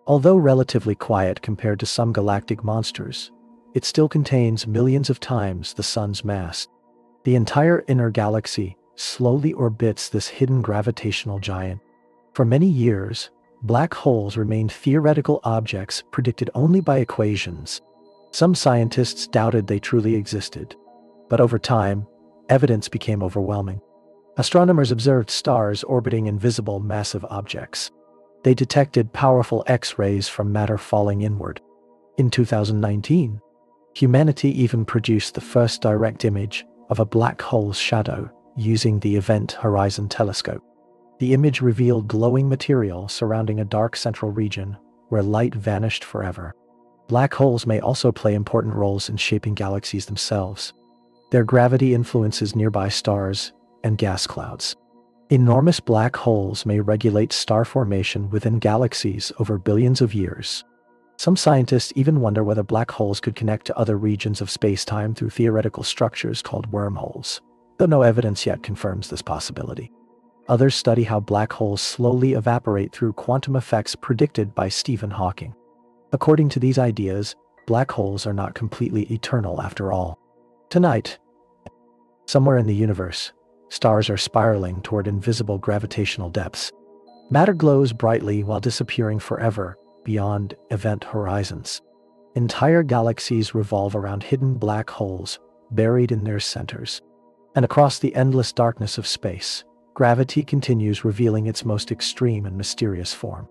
Although relatively quiet compared to some galactic monsters, it still contains millions of times the Sun's mass. The entire inner galaxy slowly orbits this hidden gravitational giant. For many years, black holes remained theoretical objects predicted only by equations. Some scientists doubted they truly existed. But over time, evidence became overwhelming. Astronomers observed stars orbiting invisible massive objects. They detected powerful X-rays from matter falling inward. In 2019, humanity even produced the first direct image of a black hole's shadow using the Event Horizon Telescope. The image revealed glowing material surrounding a dark central region where light vanished forever. Black holes may also play important roles in shaping galaxies themselves. Their gravity influences nearby stars and gas clouds. Enormous black holes may regulate star formation within galaxies over billions of years. Some scientists even wonder whether black holes could connect to other regions of spacetime through theoretical structures called wormholes, though no evidence yet confirms this possibility. Others study how black holes slowly evaporate through quantum effects predicted by Stephen Hawking. According to these ideas, black holes are not completely eternal after all. Tonight, somewhere in the universe, stars are spiraling toward invisible gravitational depths. Matter glows brightly while disappearing forever beyond event horizons. Entire galaxies revolve around hidden black holes buried in their centers. And across the endless darkness of space, gravity continues revealing its most extreme and mysterious form.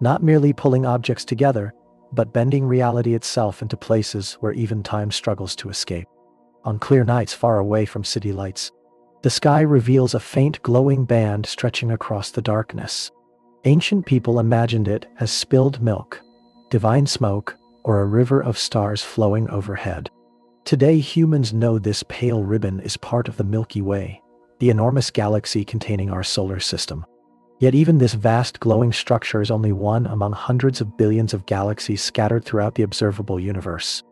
Not merely pulling objects together, but bending reality itself into places where even time struggles to escape. On clear nights far away from city lights, the sky reveals a faint glowing band stretching across the darkness. Ancient people imagined it as spilled milk, divine smoke, or a river of stars flowing overhead. Today, humans know this pale ribbon is part of the Milky Way, the enormous galaxy containing our solar system. Yet even this vast glowing structure is only one among hundreds of billions of galaxies scattered throughout the observable universe.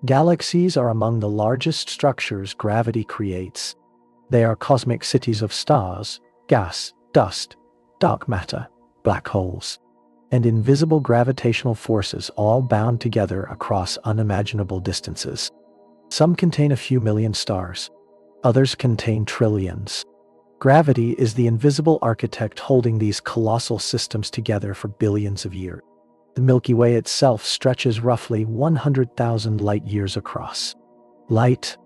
Galaxies are among the largest structures gravity creates. They are cosmic cities of stars, gas, dust, dark matter, black holes, and invisible gravitational forces all bound together across unimaginable distances. Some contain a few million stars. Others contain trillions. Gravity is the invisible architect holding these colossal systems together for billions of years. The Milky Way itself stretches roughly 100,000 light years across. Light,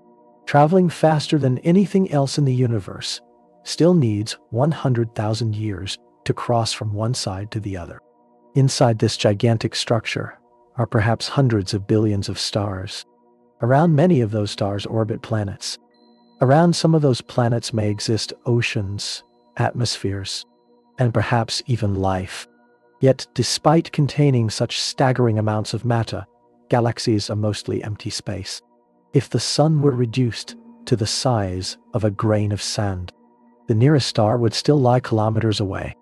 traveling faster than anything else in the universe, still needs 100,000 years to cross from one side to the other. Inside this gigantic structure are perhaps hundreds of billions of stars. Around many of those stars orbit planets. Around some of those planets may exist oceans, atmospheres, and perhaps even life. Yet, despite containing such staggering amounts of matter, galaxies are mostly empty space. If the sun were reduced to the size of a grain of sand, the nearest star would still lie kilometers away.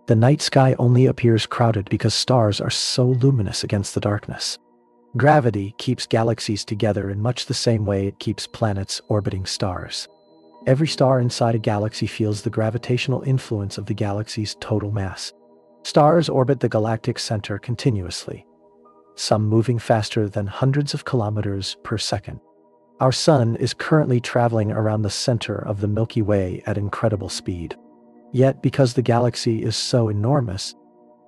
The night sky only appears crowded because stars are so luminous against the darkness. Gravity keeps galaxies together in much the same way it keeps planets orbiting stars. Every star inside a galaxy feels the gravitational influence of the galaxy's total mass. Stars orbit the galactic center continuously, some moving faster than hundreds of kilometers per second. Our Sun is currently traveling around the center of the Milky Way at incredible speed. Yet, because the galaxy is so enormous,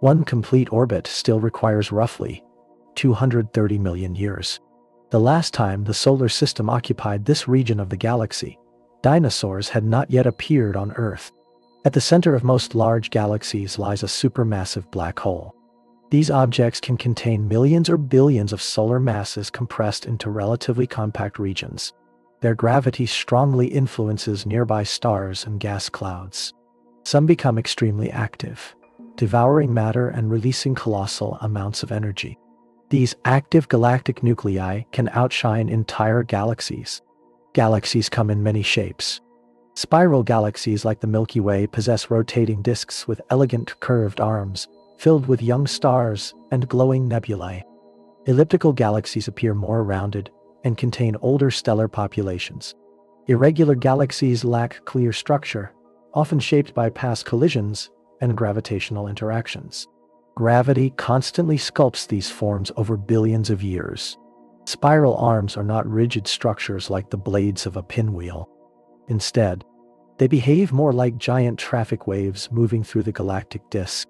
one complete orbit still requires roughly 230 million years. The last time the solar system occupied this region of the galaxy, dinosaurs had not yet appeared on Earth. At the center of most large galaxies lies a supermassive black hole. These objects can contain millions or billions of solar masses compressed into relatively compact regions. Their gravity strongly influences nearby stars and gas clouds. Some become extremely active, devouring matter and releasing colossal amounts of energy. These active galactic nuclei can outshine entire galaxies. Galaxies come in many shapes. Spiral galaxies like the Milky Way possess rotating disks with elegant curved arms, filled with young stars and glowing nebulae. Elliptical galaxies appear more rounded and contain older stellar populations. Irregular galaxies lack clear structure, often shaped by past collisions and gravitational interactions. Gravity constantly sculpts these forms over billions of years. Spiral arms are not rigid structures like the blades of a pinwheel. Instead, they behave more like giant traffic waves moving through the galactic disk.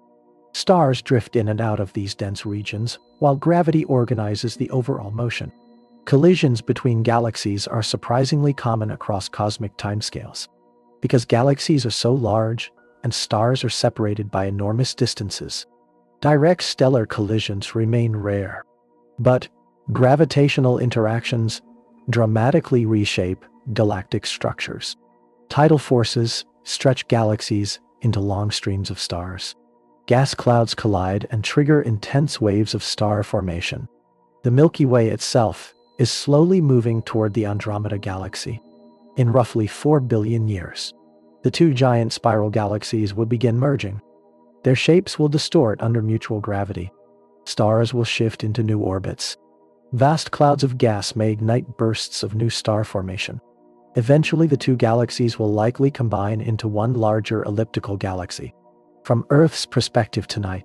Stars drift in and out of these dense regions, while gravity organizes the overall motion. Collisions between galaxies are surprisingly common across cosmic timescales. Because galaxies are so large and stars are separated by enormous distances, direct stellar collisions remain rare. But gravitational interactions dramatically reshape galactic structures. Tidal forces stretch galaxies into long streams of stars. Gas clouds collide and trigger intense waves of star formation. The Milky Way itself is slowly moving toward the Andromeda Galaxy. In roughly 4 billion years, the two giant spiral galaxies will begin merging. Their shapes will distort under mutual gravity. Stars will shift into new orbits. Vast clouds of gas may ignite bursts of new star formation. Eventually, the two galaxies will likely combine into one larger elliptical galaxy. From Earth's perspective tonight,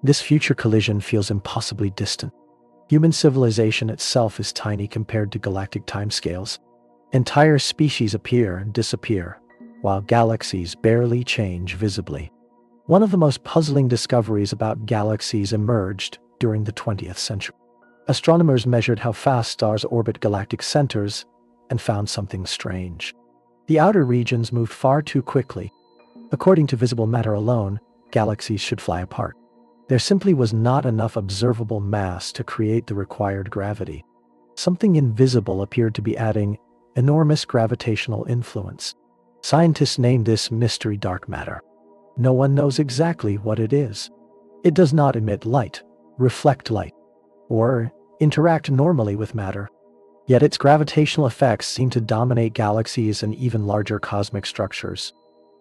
this future collision feels impossibly distant. Human civilization itself is tiny compared to galactic timescales. Entire species appear and disappear, while galaxies barely change visibly. One of the most puzzling discoveries about galaxies emerged during the 20th century. Astronomers measured how fast stars orbit galactic centers and found something strange. The outer regions moved far too quickly. According to visible matter alone, galaxies should fly apart. There simply was not enough observable mass to create the required gravity. Something invisible appeared to be adding enormous gravitational influence. Scientists named this mystery dark matter. No one knows exactly what it is. It does not emit light, reflect light, or interact normally with matter. Yet its gravitational effects seem to dominate galaxies and even larger cosmic structures.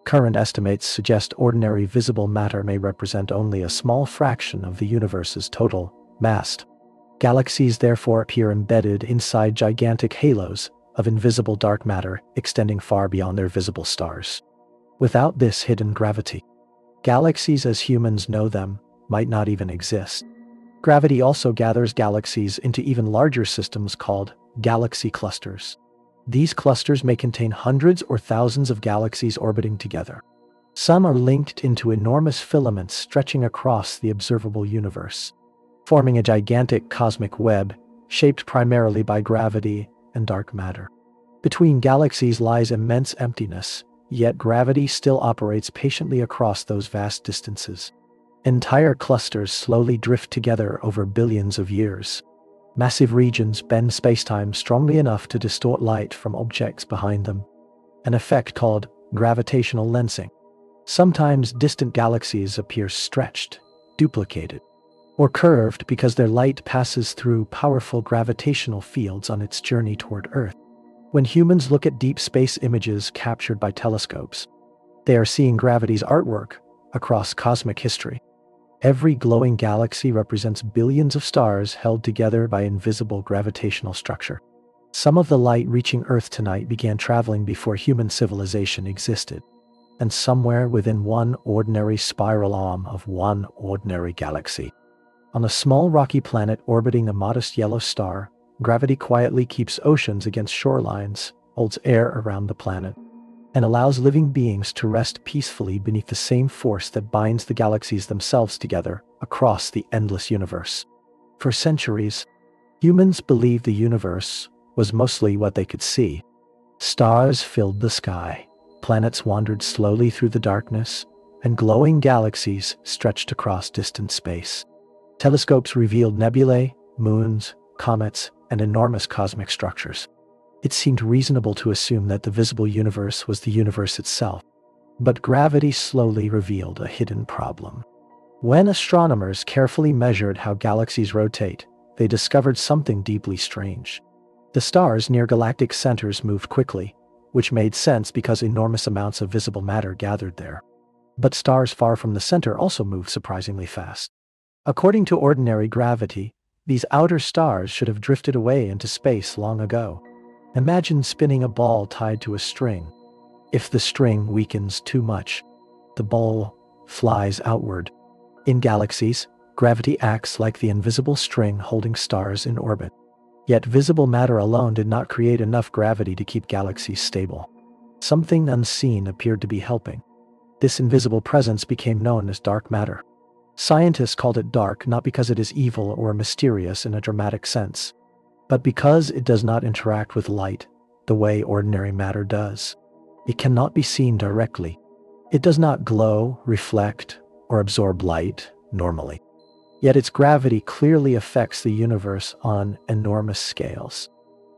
Current estimates suggest ordinary visible matter may represent only a small fraction of the universe's total mass. Galaxies therefore appear embedded inside gigantic halos of invisible dark matter extending far beyond their visible stars. Without this hidden gravity, galaxies as humans know them might not even exist. Gravity also gathers galaxies into even larger systems called galaxy clusters. These clusters may contain hundreds or thousands of galaxies orbiting together. Some are linked into enormous filaments stretching across the observable universe, forming a gigantic cosmic web shaped primarily by gravity and dark matter. Between galaxies lies immense emptiness, yet gravity still operates patiently across those vast distances. Entire clusters slowly drift together over billions of years. Massive regions bend spacetime strongly enough to distort light from objects behind them, an effect called gravitational lensing. Sometimes distant galaxies appear stretched, duplicated, or curved because their light passes through powerful gravitational fields on its journey toward Earth. When humans look at deep space images captured by telescopes, they are seeing gravity's artwork across cosmic history. Every glowing galaxy represents billions of stars held together by invisible gravitational structure. Some of the light reaching Earth tonight began traveling before human civilization existed, and somewhere within one ordinary spiral arm of one ordinary galaxy, On a small rocky planet orbiting a modest yellow star, gravity quietly keeps oceans against shorelines, holds air around the planet, and allows living beings to rest peacefully beneath the same force that binds the galaxies themselves together across the endless universe. For centuries, humans believed the universe was mostly what they could see. Stars filled the sky, planets wandered slowly through the darkness, and glowing galaxies stretched across distant space. Telescopes revealed nebulae, moons, comets, and enormous cosmic structures. It seemed reasonable to assume that the visible universe was the universe itself. But gravity slowly revealed a hidden problem. When astronomers carefully measured how galaxies rotate, they discovered something deeply strange. The stars near galactic centers moved quickly, which made sense because enormous amounts of visible matter gathered there. But stars far from the center also moved surprisingly fast. According to ordinary gravity, these outer stars should have drifted away into space long ago. Imagine spinning a ball tied to a string. If the string weakens too much, the ball flies outward. In galaxies, gravity acts like the invisible string holding stars in orbit. Yet visible matter alone did not create enough gravity to keep galaxies stable. Something unseen appeared to be helping. This invisible presence became known as dark matter. Scientists called it dark not because it is evil or mysterious in a dramatic sense, but because it does not interact with light the way ordinary matter does. It cannot be seen directly. It does not glow, reflect, or absorb light normally. Yet its gravity clearly affects the universe on enormous scales.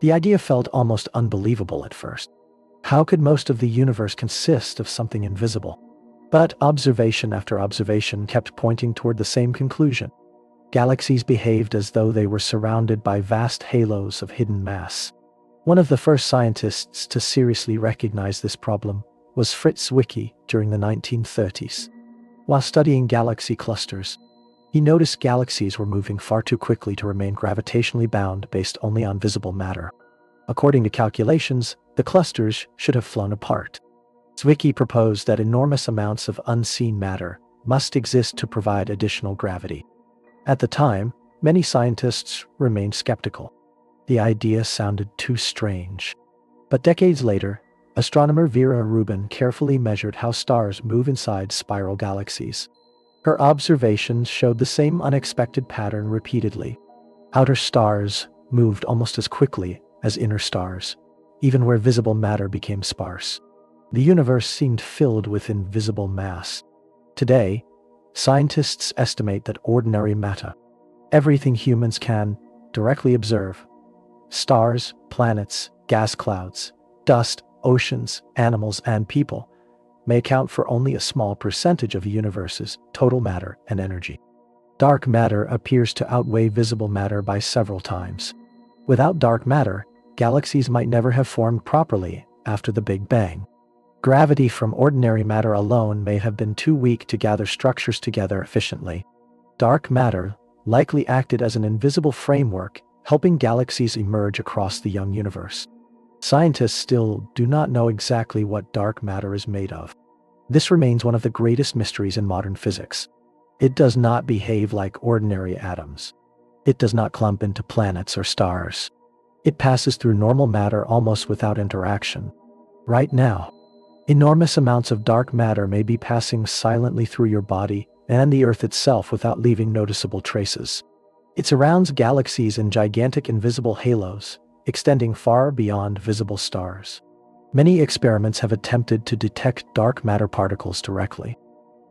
The idea felt almost unbelievable at first. How could most of the universe consist of something invisible? But observation after observation kept pointing toward the same conclusion. Galaxies behaved as though they were surrounded by vast halos of hidden mass. One of the first scientists to seriously recognize this problem was Fritz Zwicky during the 1930s. While studying galaxy clusters, he noticed galaxies were moving far too quickly to remain gravitationally bound based only on visible matter. According to calculations, the clusters should have flown apart. Zwicky proposed that enormous amounts of unseen matter must exist to provide additional gravity. At the time, many scientists remained skeptical. The idea sounded too strange. But decades later, astronomer Vera Rubin carefully measured how stars move inside spiral galaxies. Her observations showed the same unexpected pattern repeatedly. Outer stars moved almost as quickly as inner stars, even where visible matter became sparse. The universe seemed filled with invisible mass. Today, scientists estimate that ordinary matter, everything humans can directly observe, stars, planets, gas clouds, dust, oceans, animals, and people, may account for only a small percentage of a universe's total matter and energy. Dark matter appears to outweigh visible matter by several times. Without dark matter, galaxies might never have formed properly after the Big Bang. Gravity from ordinary matter alone may have been too weak to gather structures together efficiently. Dark matter likely acted as an invisible framework, helping galaxies emerge across the young universe. Scientists still do not know exactly what dark matter is made of. This remains one of the greatest mysteries in modern physics. It does not behave like ordinary atoms. It does not clump into planets or stars. It passes through normal matter almost without interaction. Right now, enormous amounts of dark matter may be passing silently through your body and the Earth itself without leaving noticeable traces. It surrounds galaxies in gigantic invisible halos, extending far beyond visible stars. Many experiments have attempted to detect dark matter particles directly.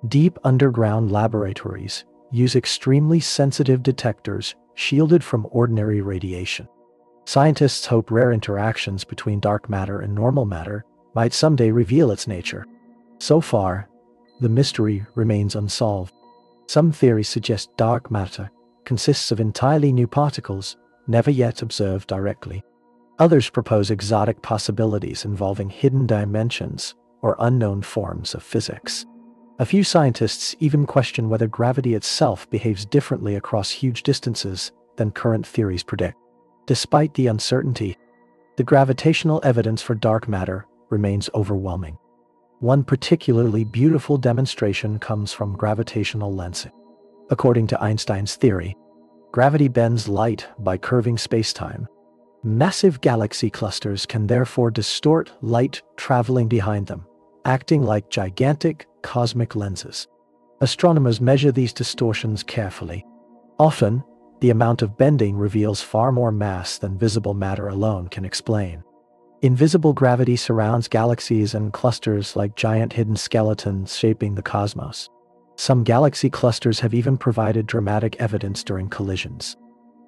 Deep underground laboratories use extremely sensitive detectors shielded from ordinary radiation. Scientists hope rare interactions between dark matter and normal matter might someday reveal its nature. So far, the mystery remains unsolved. Some theories suggest dark matter consists of entirely new particles never yet observed directly. Others propose exotic possibilities involving hidden dimensions or unknown forms of physics. A few scientists even question whether gravity itself behaves differently across huge distances than current theories predict. Despite the uncertainty, the gravitational evidence for dark matter remains overwhelming. One particularly beautiful demonstration comes from gravitational lensing. According to Einstein's theory, gravity bends light by curving spacetime. Massive galaxy clusters can therefore distort light traveling behind them, acting like gigantic cosmic lenses. Astronomers measure these distortions carefully. Often, the amount of bending reveals far more mass than visible matter alone can explain. Invisible gravity surrounds galaxies and clusters like giant hidden skeletons shaping the cosmos. Some galaxy clusters have even provided dramatic evidence during collisions.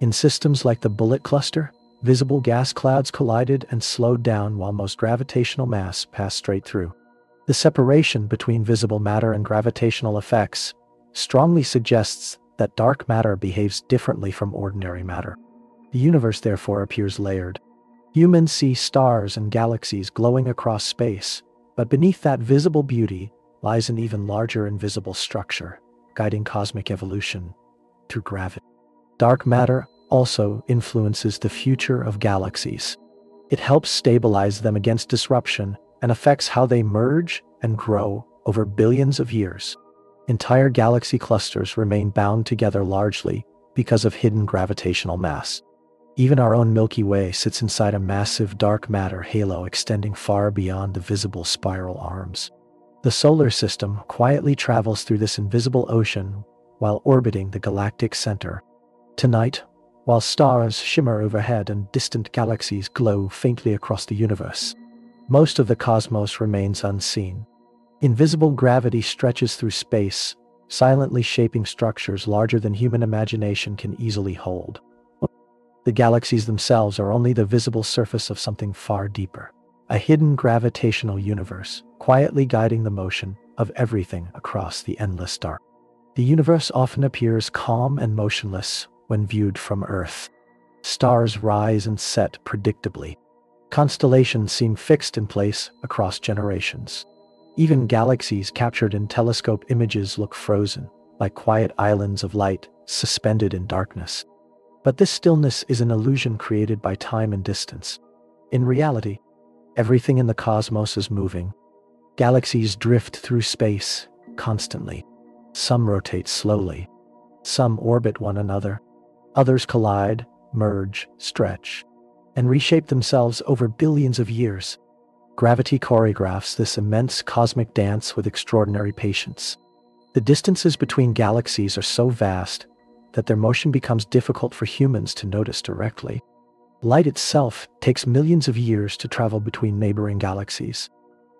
In systems like the Bullet cluster, visible gas clouds collided and slowed down while most gravitational mass passed straight through. The separation between visible matter and gravitational effects strongly suggests that dark matter behaves differently from ordinary matter. The universe therefore appears layered. Humans see stars and galaxies glowing across space, but beneath that visible beauty lies an even larger invisible structure, guiding cosmic evolution through gravity. Dark matter also influences the future of galaxies. It helps stabilize them against disruption and affects how they merge and grow over billions of years. Entire galaxy clusters remain bound together largely because of hidden gravitational mass. Even our own Milky Way sits inside a massive dark matter halo extending far beyond the visible spiral arms. The solar system quietly travels through this invisible ocean while orbiting the galactic center. Tonight, while stars shimmer overhead and distant galaxies glow faintly across the universe, most of the cosmos remains unseen. Invisible gravity stretches through space, silently shaping structures larger than human imagination can easily hold. The galaxies themselves are only the visible surface of something far deeper, a hidden gravitational universe, quietly guiding the motion of everything across the endless dark. The universe often appears calm and motionless when viewed from Earth. Stars rise and set predictably. Constellations seem fixed in place across generations. Even galaxies captured in telescope images look frozen, like quiet islands of light suspended in darkness. But this stillness is an illusion created by time and distance. In reality, everything in the cosmos is moving. Galaxies drift through space constantly. Some rotate slowly. Some orbit one another. Others collide, merge, stretch, and reshape themselves over billions of years. Gravity choreographs this immense cosmic dance with extraordinary patience. The distances between galaxies are so vast that their motion becomes difficult for humans to notice directly. Light itself takes millions of years to travel between neighboring galaxies.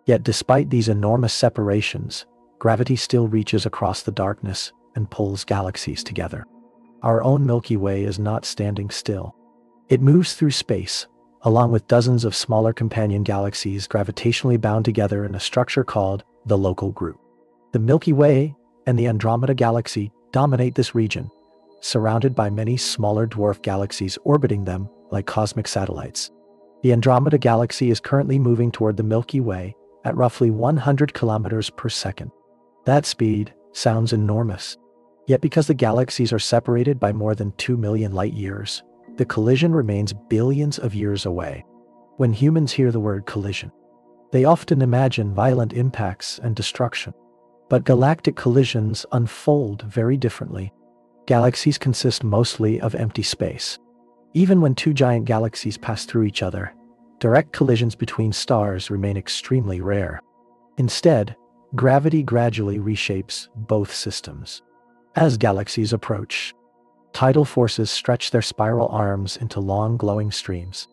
Yet despite these enormous separations, gravity still reaches across the darkness and pulls galaxies together. Our own Milky Way is not standing still. It moves through space, along with dozens of smaller companion galaxies gravitationally bound together in a structure called the local group. The Milky Way and the Andromeda Galaxy dominate this region, surrounded by many smaller dwarf galaxies orbiting them like cosmic satellites. The Andromeda Galaxy is currently moving toward the Milky Way at roughly 100 kilometers per second. That speed sounds enormous. Yet because the galaxies are separated by more than 2 million light-years, the collision remains billions of years away. When humans hear the word collision, they often imagine violent impacts and destruction. But galactic collisions unfold very differently. Galaxies consist mostly of empty space. Even when two giant galaxies pass through each other, direct collisions between stars remain extremely rare. Instead, gravity gradually reshapes both systems. As galaxies approach, tidal forces stretch their spiral arms into long glowing streams.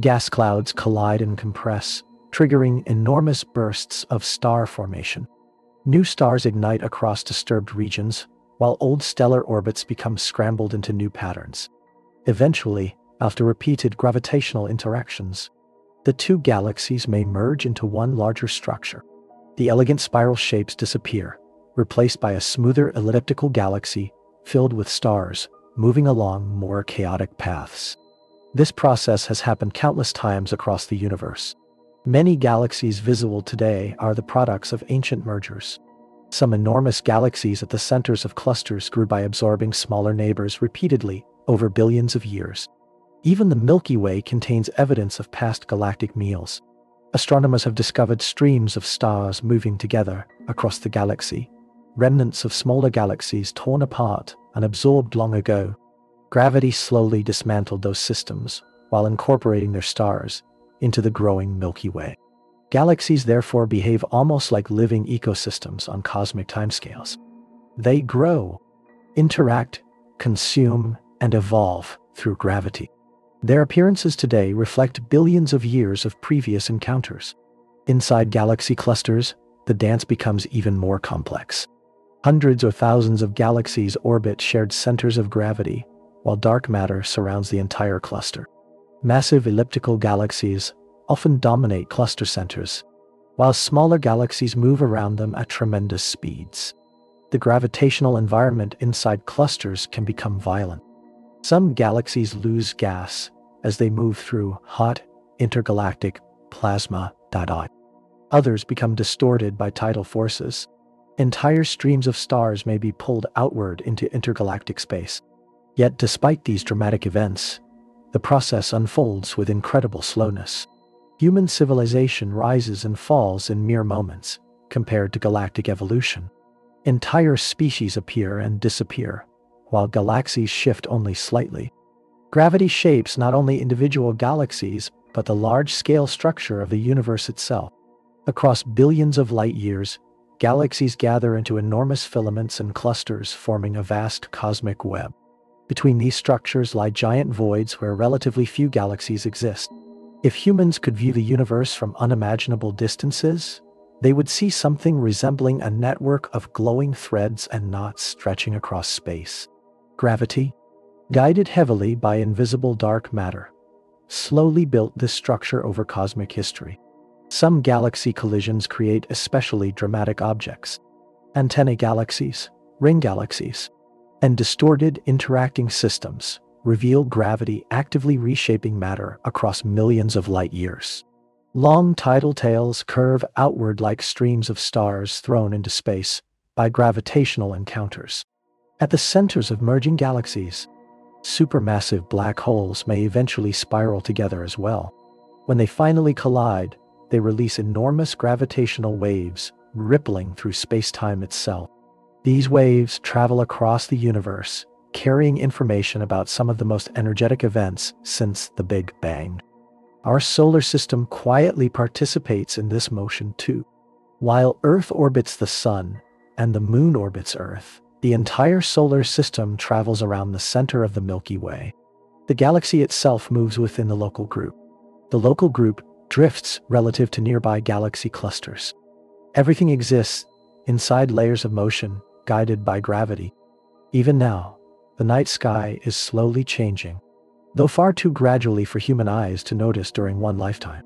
Gas clouds collide and compress, triggering enormous bursts of star formation. New stars ignite across disturbed regions, while old stellar orbits become scrambled into new patterns. Eventually, after repeated gravitational interactions, the two galaxies may merge into one larger structure. The elegant spiral shapes disappear, replaced by a smoother elliptical galaxy filled with stars moving along more chaotic paths. This process has happened countless times across the universe. Many galaxies visible today are the products of ancient mergers. Some enormous galaxies at the centers of clusters grew by absorbing smaller neighbors repeatedly over billions of years. Even the Milky Way contains evidence of past galactic meals. Astronomers have discovered streams of stars moving together across the galaxy, remnants of smaller galaxies torn apart and absorbed long ago. Gravity slowly dismantled those systems while incorporating their stars into the growing Milky Way. Galaxies therefore behave almost like living ecosystems on cosmic timescales. They grow, interact, consume, and evolve through gravity. Their appearances today reflect billions of years of previous encounters. Inside galaxy clusters, the dance becomes even more complex. Hundreds or thousands of galaxies orbit shared centers of gravity, while dark matter surrounds the entire cluster. Massive elliptical galaxies often dominate cluster centers, while smaller galaxies move around them at tremendous speeds. The gravitational environment inside clusters can become violent. Some galaxies lose gas as they move through hot, intergalactic plasma. Others become distorted by tidal forces. Entire streams of stars may be pulled outward into intergalactic space. Yet despite these dramatic events, the process unfolds with incredible slowness. Human civilization rises and falls in mere moments, compared to galactic evolution. Entire species appear and disappear, while galaxies shift only slightly. Gravity shapes not only individual galaxies, but the large-scale structure of the universe itself. Across billions of light years, galaxies gather into enormous filaments and clusters, forming a vast cosmic web. Between these structures lie giant voids where relatively few galaxies exist. If humans could view the universe from unimaginable distances, they would see something resembling a network of glowing threads and knots stretching across space. Gravity, guided heavily by invisible dark matter, slowly built this structure over cosmic history. Some galaxy collisions create especially dramatic objects. Antennae galaxies, ring galaxies, and distorted interacting systems reveal gravity actively reshaping matter across millions of light years. Long tidal tails curve outward like streams of stars thrown into space by gravitational encounters. At the centers of merging galaxies, supermassive black holes may eventually spiral together as well. When they finally collide, they release enormous gravitational waves, rippling through spacetime itself. These waves travel across the universe, carrying information about some of the most energetic events since the Big Bang. Our solar system quietly participates in this motion too. While Earth orbits the Sun and the Moon orbits Earth, the entire solar system travels around the center of the Milky Way. The galaxy itself moves within the local group. The local group drifts relative to nearby galaxy clusters. Everything exists inside layers of motion, guided by gravity. Even now, the night sky is slowly changing, though far too gradually for human eyes to notice during one lifetime.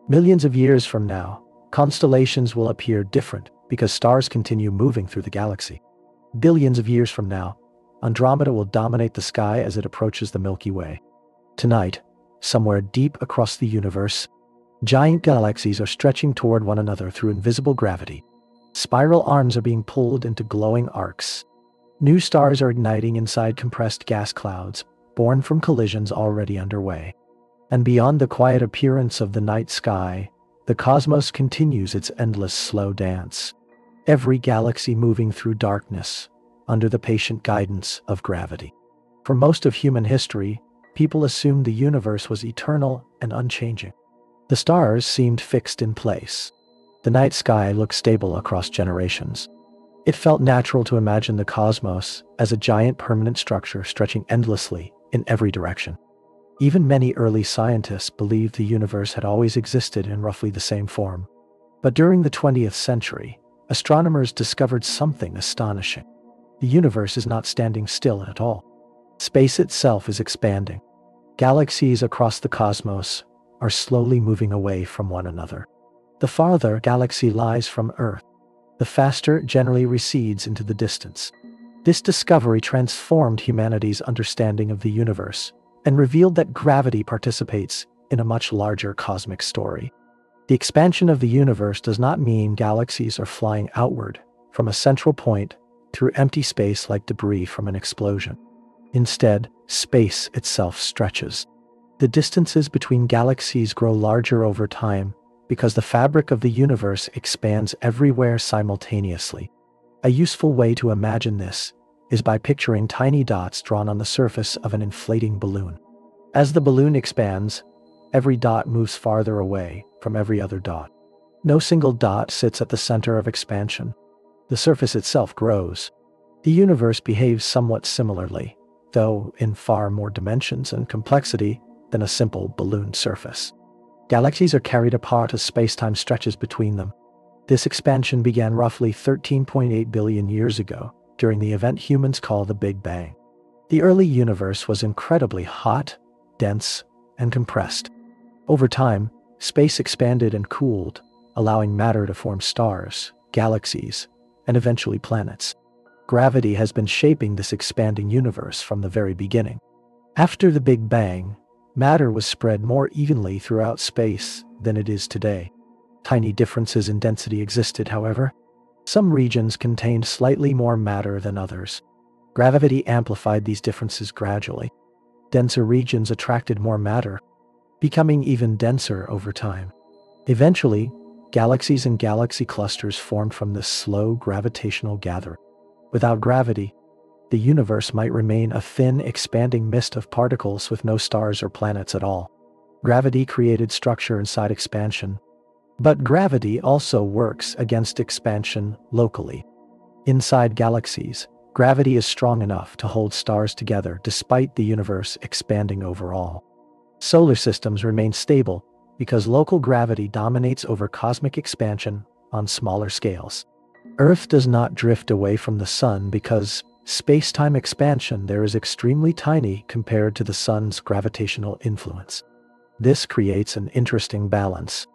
Millions of years from now, constellations will appear different because stars continue moving through the galaxy. Billions of years from now, Andromeda will dominate the sky as it approaches the Milky Way. Tonight, somewhere deep across the universe, giant galaxies are stretching toward one another through invisible gravity. Spiral arms are being pulled into glowing arcs. New stars are igniting inside compressed gas clouds, born from collisions already underway. And beyond the quiet appearance of the night sky, the cosmos continues its endless slow dance. Every galaxy moving through darkness, under the patient guidance of gravity. For most of human history, people assumed the universe was eternal and unchanging. The stars seemed fixed in place. The night sky looked stable across generations. It felt natural to imagine the cosmos as a giant permanent structure stretching endlessly in every direction. Even many early scientists believed the universe had always existed in roughly the same form. But during the 20th century, astronomers discovered something astonishing. The universe is not standing still at all. Space itself is expanding. Galaxies across the cosmos are slowly moving away from one another. The farther a galaxy lies from Earth, the faster it generally recedes into the distance. This discovery transformed humanity's understanding of the universe and revealed that gravity participates in a much larger cosmic story. The expansion of the universe does not mean galaxies are flying outward from a central point through empty space like debris from an explosion. Instead, space itself stretches. The distances between galaxies grow larger over time because the fabric of the universe expands everywhere simultaneously. A useful way to imagine this is by picturing tiny dots drawn on the surface of an inflating balloon. As the balloon expands, every dot moves farther away from every other dot. No single dot sits at the center of expansion. The surface itself grows. The universe behaves somewhat similarly, though in far more dimensions and complexity than a simple balloon surface. Galaxies are carried apart as spacetime stretches between them. This expansion began roughly 13.8 billion years ago, during the event humans call the Big Bang. The early universe was incredibly hot, dense, and compressed. Over time, space expanded and cooled, allowing matter to form stars, galaxies, and eventually planets. Gravity has been shaping this expanding universe from the very beginning. After the Big Bang, matter was spread more evenly throughout space than it is today. Tiny differences in density existed, however. Some regions contained slightly more matter than others. Gravity amplified these differences gradually. Denser regions attracted more matter, becoming even denser over time. Eventually, galaxies and galaxy clusters formed from this slow gravitational gathering. Without gravity, the universe might remain a thin, expanding mist of particles with no stars or planets at all. Gravity created structure inside expansion, but gravity also works against expansion locally. Inside galaxies, gravity is strong enough to hold stars together despite the universe expanding overall. Solar systems remain stable because local gravity dominates over cosmic expansion on smaller scales. Earth does not drift away from the sun because space-time expansion there is extremely tiny compared to the sun's gravitational influence. This creates an interesting balance.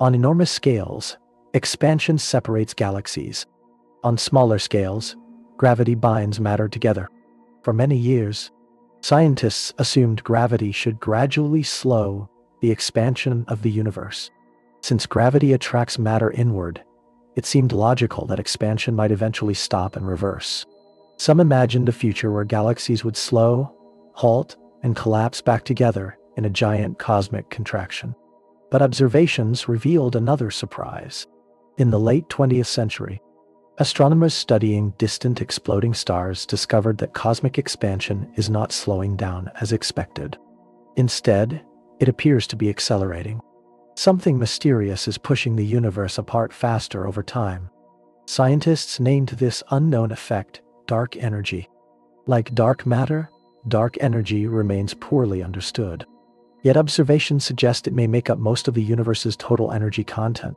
On enormous scales, expansion separates galaxies. On smaller scales, gravity binds matter together. For many years, scientists assumed gravity should gradually slow the expansion of the universe. Since gravity attracts matter inward, it seemed logical that expansion might eventually stop and reverse. Some imagined a future where galaxies would slow, halt, and collapse back together in a giant cosmic contraction. But observations revealed another surprise. In the late 20th century, astronomers studying distant exploding stars discovered that cosmic expansion is not slowing down as expected. Instead, it appears to be accelerating. Something mysterious is pushing the universe apart faster over time. Scientists named this unknown effect dark energy. Like dark matter, dark energy remains poorly understood. Yet observations suggest it may make up most of the universe's total energy content.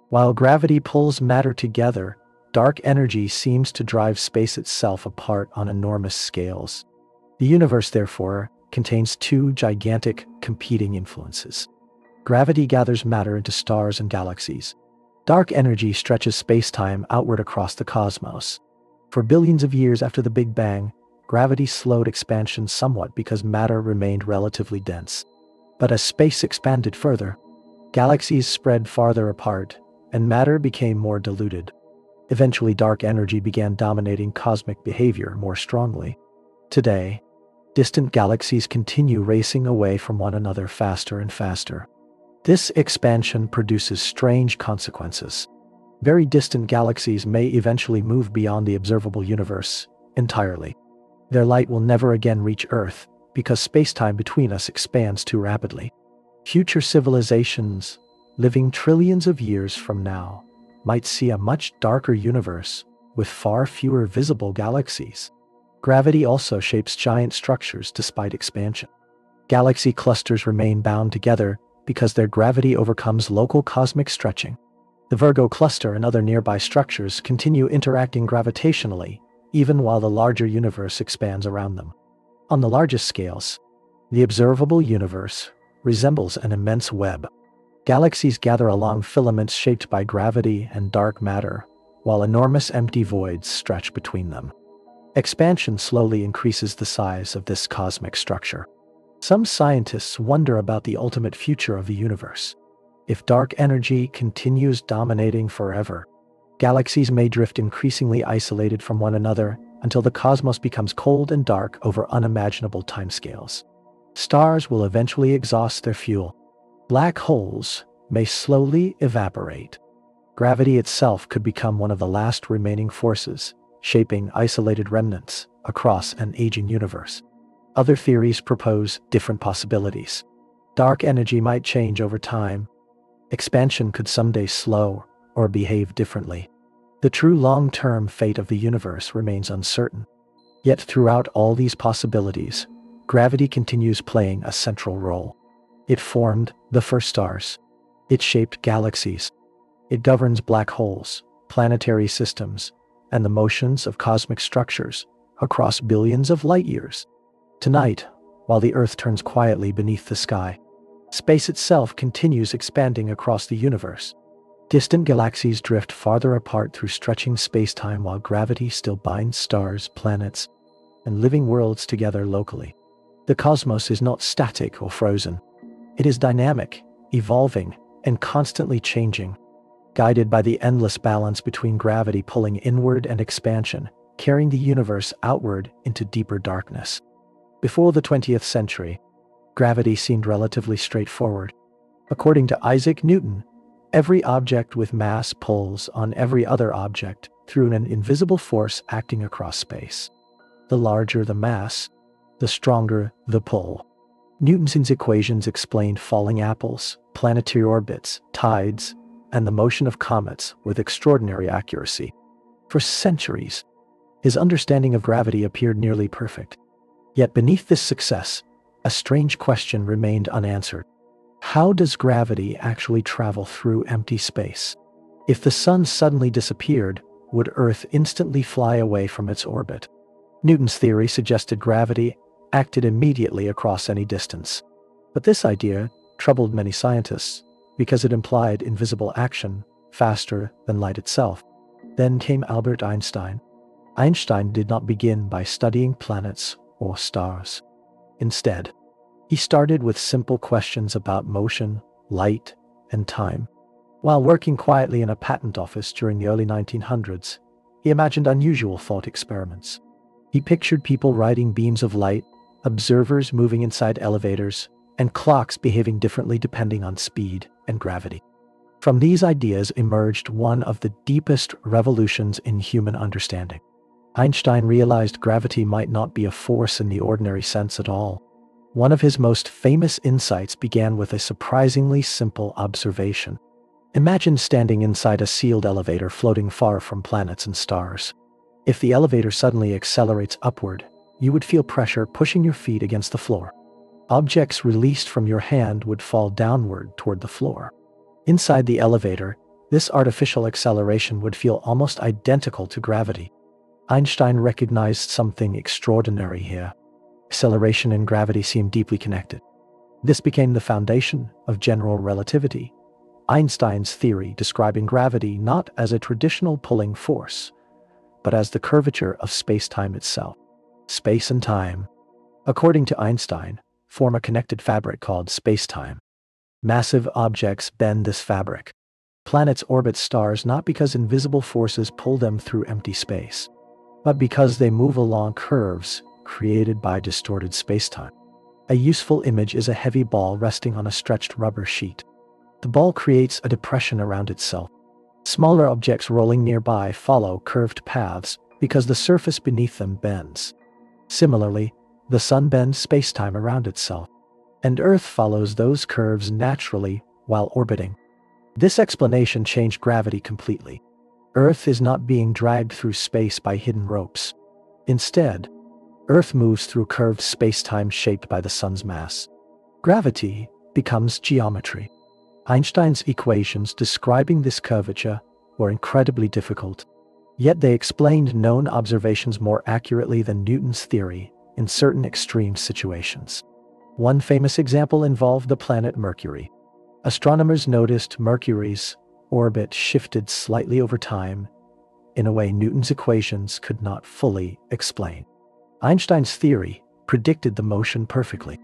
While gravity pulls matter together, dark energy seems to drive space itself apart on enormous scales. The universe, therefore, contains two gigantic competing influences. Gravity gathers matter into stars and galaxies. Dark energy stretches space-time outward across the cosmos. For billions of years after the Big Bang, gravity slowed expansion somewhat because matter remained relatively dense. But as space expanded further, galaxies spread farther apart, and matter became more diluted. Eventually, dark energy began dominating cosmic behavior more strongly. Today, distant galaxies continue racing away from one another faster and faster. This expansion produces strange consequences. Very distant galaxies may eventually move beyond the observable universe entirely. Their light will never again reach Earth because space-time between us expands too rapidly. Future civilizations, living trillions of years from now, might see a much darker universe with far fewer visible galaxies. Gravity also shapes giant structures despite expansion. Galaxy clusters remain bound together because their gravity overcomes local cosmic stretching. The Virgo cluster and other nearby structures continue interacting gravitationally, even while the larger universe expands around them. On the largest scales, the observable universe resembles an immense web. Galaxies gather along filaments shaped by gravity and dark matter, while enormous empty voids stretch between them. Expansion slowly increases the size of this cosmic structure. Some scientists wonder about the ultimate future of the universe. If dark energy continues dominating forever, galaxies may drift increasingly isolated from one another until the cosmos becomes cold and dark over unimaginable timescales. Stars will eventually exhaust their fuel. Black holes may slowly evaporate. Gravity itself could become one of the last remaining forces, shaping isolated remnants across an aging universe. Other theories propose different possibilities. Dark energy might change over time. Expansion could someday slow or behave differently. The true long-term fate of the universe remains uncertain. Yet throughout all these possibilities, gravity continues playing a central role. It formed the first stars. It shaped galaxies. It governs black holes, planetary systems, and the motions of cosmic structures across billions of light years. Tonight, while the Earth turns quietly beneath the sky, space itself continues expanding across the universe. Distant galaxies drift farther apart through stretching spacetime while gravity still binds stars, planets, and living worlds together locally. The cosmos is not static or frozen. It is dynamic, evolving, and constantly changing, guided by the endless balance between gravity pulling inward and expansion, carrying the universe outward into deeper darkness. Before the 20th century, gravity seemed relatively straightforward. According to Isaac Newton, every object with mass pulls on every other object through an invisible force acting across space. The larger the mass, the stronger the pull. Newton's equations explained falling apples, planetary orbits, tides, and the motion of comets with extraordinary accuracy. For centuries, his understanding of gravity appeared nearly perfect. Yet beneath this success, a strange question remained unanswered. How does gravity actually travel through empty space? If the sun suddenly disappeared, would Earth instantly fly away from its orbit? Newton's theory suggested gravity acted immediately across any distance. But this idea troubled many scientists because it implied invisible action faster than light itself. Then came Albert Einstein. Einstein did not begin by studying planets or stars. Instead, he started with simple questions about motion, light, and time. While working quietly in a patent office during the early 1900s, he imagined unusual thought experiments. He pictured people riding beams of light, observers moving inside elevators, and clocks behaving differently depending on speed and gravity. From these ideas emerged one of the deepest revolutions in human understanding. Einstein realized gravity might not be a force in the ordinary sense at all. One of his most famous insights began with a surprisingly simple observation. Imagine standing inside a sealed elevator floating far from planets and stars. If the elevator suddenly accelerates upward, you would feel pressure pushing your feet against the floor. Objects released from your hand would fall downward toward the floor. Inside the elevator, this artificial acceleration would feel almost identical to gravity. Einstein recognized something extraordinary here. Acceleration and gravity seemed deeply connected. This became the foundation of general relativity, Einstein's theory describing gravity not as a traditional pulling force, but as the curvature of space-time itself. Space and time, according to Einstein, form a connected fabric called spacetime. Massive objects bend this fabric. Planets orbit stars not because invisible forces pull them through empty space, but because they move along curves created by distorted spacetime. A useful image is a heavy ball resting on a stretched rubber sheet. The ball creates a depression around itself. Smaller objects rolling nearby follow curved paths because the surface beneath them bends. Similarly, the sun bends spacetime around itself, and Earth follows those curves naturally while orbiting. This explanation changed gravity completely. Earth is not being dragged through space by hidden ropes. Instead, Earth moves through curved spacetime shaped by the sun's mass. Gravity becomes geometry. Einstein's equations describing this curvature were incredibly difficult, yet they explained known observations more accurately than Newton's theory in certain extreme situations. One famous example involved the planet Mercury. Astronomers noticed Mercury's orbit shifted slightly over time in a way Newton's equations could not fully explain. Einstein's theory predicted the motion perfectly.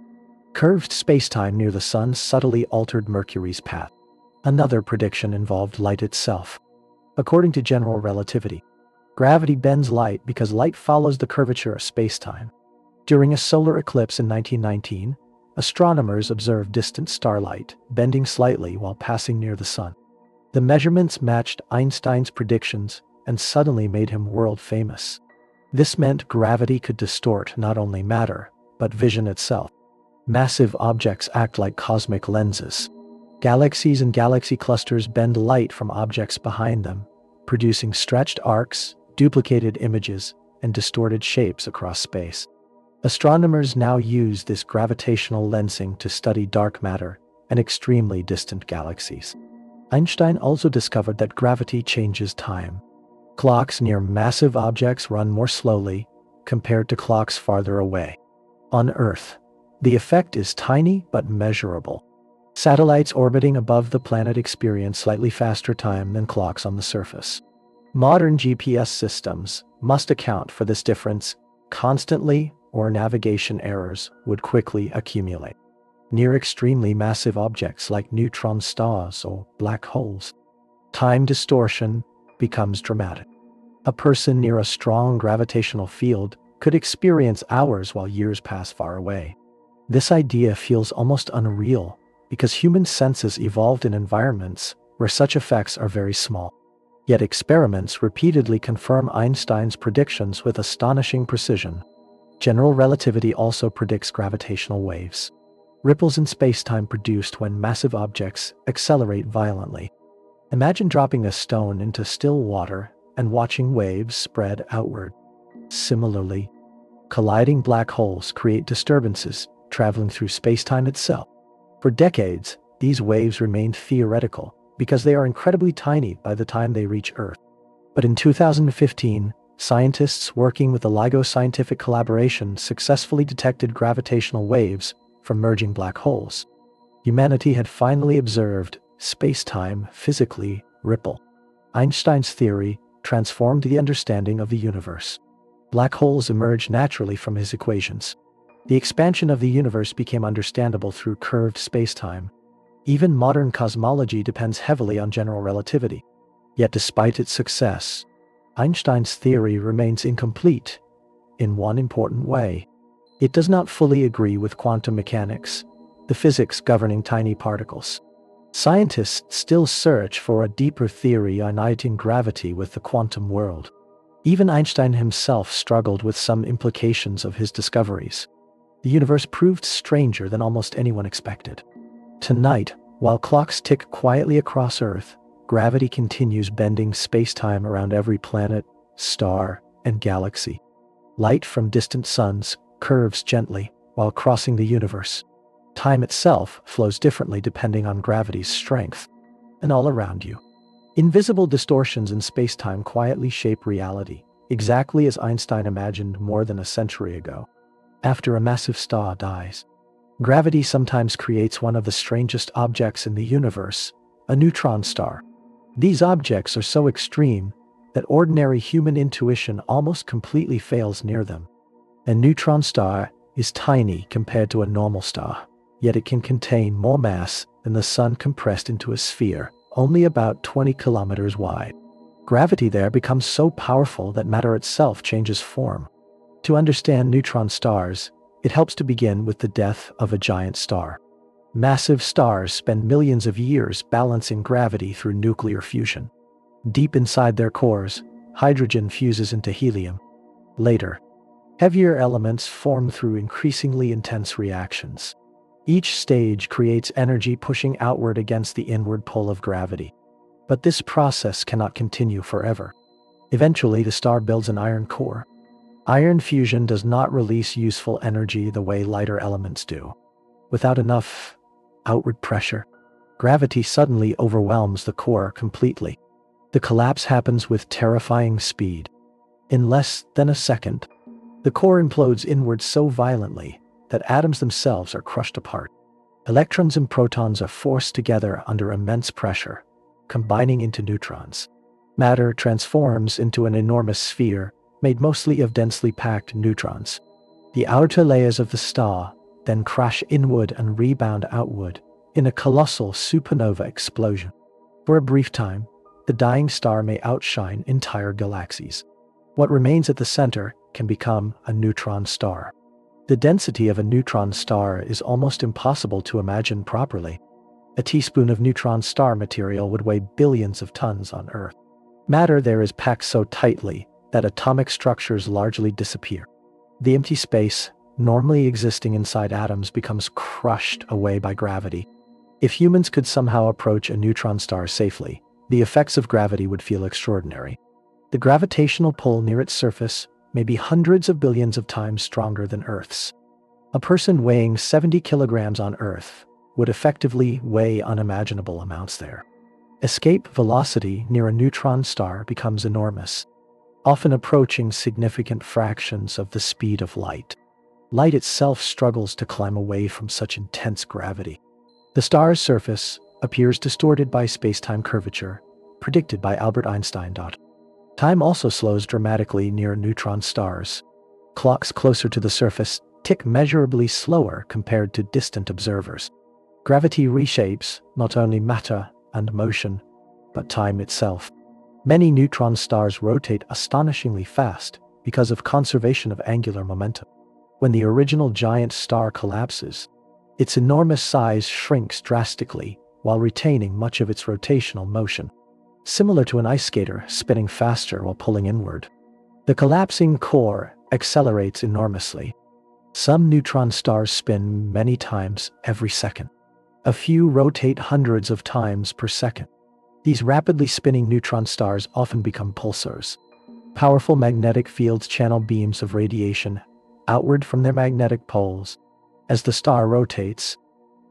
Curved spacetime near the sun subtly altered Mercury's path. Another prediction involved light itself. According to general relativity, gravity bends light because light follows the curvature of spacetime. During a solar eclipse in 1919, astronomers observed distant starlight bending slightly while passing near the sun. The measurements matched Einstein's predictions and suddenly made him world famous. This meant gravity could distort not only matter, but vision itself. Massive objects act like cosmic lenses. Galaxies and galaxy clusters bend light from objects behind them, producing stretched arcs, duplicated images, and distorted shapes across space. Astronomers now use this gravitational lensing to study dark matter and extremely distant galaxies. Einstein also discovered that gravity changes time. Clocks near massive objects run more slowly compared to clocks farther away. On Earth, the effect is tiny but measurable. Satellites orbiting above the planet experience slightly faster time than clocks on the surface. Modern GPS systems must account for this difference constantly, or navigation errors would quickly accumulate. Near extremely massive objects like neutron stars or black holes, time distortion becomes dramatic. A person near a strong gravitational field could experience hours while years pass far away. This idea feels almost unreal because human senses evolved in environments where such effects are very small. Yet experiments repeatedly confirm Einstein's predictions with astonishing precision. General relativity also predicts gravitational waves. Ripples in spacetime produced when massive objects accelerate violently. Imagine dropping a stone into still water and watching waves spread outward. Similarly, colliding black holes create disturbances traveling through spacetime itself. For decades, these waves remained theoretical because they are incredibly tiny by the time they reach Earth. But in 2015, scientists working with the LIGO Scientific Collaboration successfully detected gravitational waves from merging black holes. Humanity had finally observed space-time physically ripple. Einstein's theory transformed the understanding of the universe. Black holes emerged naturally from his equations. The expansion of the universe became understandable through curved space-time. Even modern cosmology depends heavily on general relativity. Yet despite its success, Einstein's theory remains incomplete in one important way. It does not fully agree with quantum mechanics, the physics governing tiny particles. Scientists still search for a deeper theory uniting gravity with the quantum world. Even Einstein himself struggled with some implications of his discoveries. The universe proved stranger than almost anyone expected. Tonight, while clocks tick quietly across Earth, gravity continues bending space-time around every planet, star, and galaxy. Light from distant suns curves gently while crossing the universe. Time itself flows differently depending on gravity's strength. And all around you, invisible distortions in space-time quietly shape reality, exactly as Einstein imagined more than a century ago. After a massive star dies, gravity sometimes creates one of the strangest objects in the universe, a neutron star. These objects are so extreme that ordinary human intuition almost completely fails near them. A neutron star is tiny compared to a normal star, yet it can contain more mass than the sun compressed into a sphere, only about 20 kilometers wide. Gravity there becomes so powerful that matter itself changes form. To understand neutron stars, it helps to begin with the death of a giant star. Massive stars spend millions of years balancing gravity through nuclear fusion. Deep inside their cores, hydrogen fuses into helium. Later, heavier elements form through increasingly intense reactions. Each stage creates energy pushing outward against the inward pull of gravity. But this process cannot continue forever. Eventually, the star builds an iron core. Iron fusion does not release useful energy the way lighter elements do. Without enough outward pressure, gravity suddenly overwhelms the core completely. The collapse happens with terrifying speed. In less than a second, the core implodes inward so violently that atoms themselves are crushed apart. Electrons and protons are forced together under immense pressure, combining into neutrons. Matter transforms into an enormous sphere made mostly of densely packed neutrons. The outer layers of the star then crash inward and rebound outward in a colossal supernova explosion. For a brief time, the dying star may outshine entire galaxies. What remains at the center can become a neutron star. The density of a neutron star is almost impossible to imagine properly. A teaspoon of neutron star material would weigh billions of tons on Earth. Matter there is packed so tightly that atomic structures largely disappear. The empty space, normally existing inside atoms, becomes crushed away by gravity. If humans could somehow approach a neutron star safely, the effects of gravity would feel extraordinary. The gravitational pull near its surface may be hundreds of billions of times stronger than Earth's. A person weighing 70 kilograms on Earth would effectively weigh unimaginable amounts there. Escape velocity near a neutron star becomes enormous, often approaching significant fractions of the speed of light. Light itself struggles to climb away from such intense gravity. The star's surface appears distorted by spacetime curvature, predicted by Albert Einstein. Time also slows dramatically near neutron stars. Clocks closer to the surface tick measurably slower compared to distant observers. Gravity reshapes not only matter and motion, but time itself. Many neutron stars rotate astonishingly fast because of conservation of angular momentum. When the original giant star collapses, its enormous size shrinks drastically while retaining much of its rotational motion, similar to an ice skater spinning faster while pulling inward. The collapsing core accelerates enormously. Some neutron stars spin many times every second. A few rotate hundreds of times per second. These rapidly spinning neutron stars often become pulsars. Powerful magnetic fields channel beams of radiation outward from their magnetic poles. As the star rotates,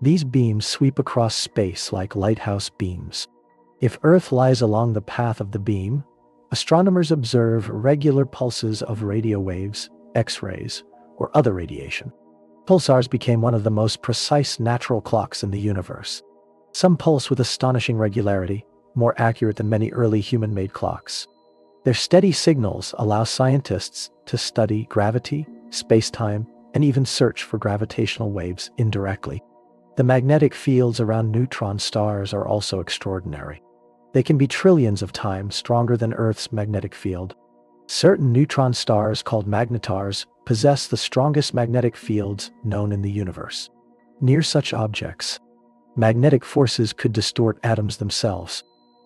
these beams sweep across space like lighthouse beams. If Earth lies along the path of the beam, astronomers observe regular pulses of radio waves, X-rays, or other radiation. Pulsars became one of the most precise natural clocks in the universe. Some pulse with astonishing regularity, more accurate than many early human-made clocks. Their steady signals allow scientists to study gravity, space-time, and even search for gravitational waves indirectly. The magnetic fields around neutron stars are also extraordinary. They can be trillions of times stronger than Earth's magnetic field. Certain neutron stars, called magnetars, possess the strongest magnetic fields known in the universe. Near such objects, magnetic forces could distort atoms themselves.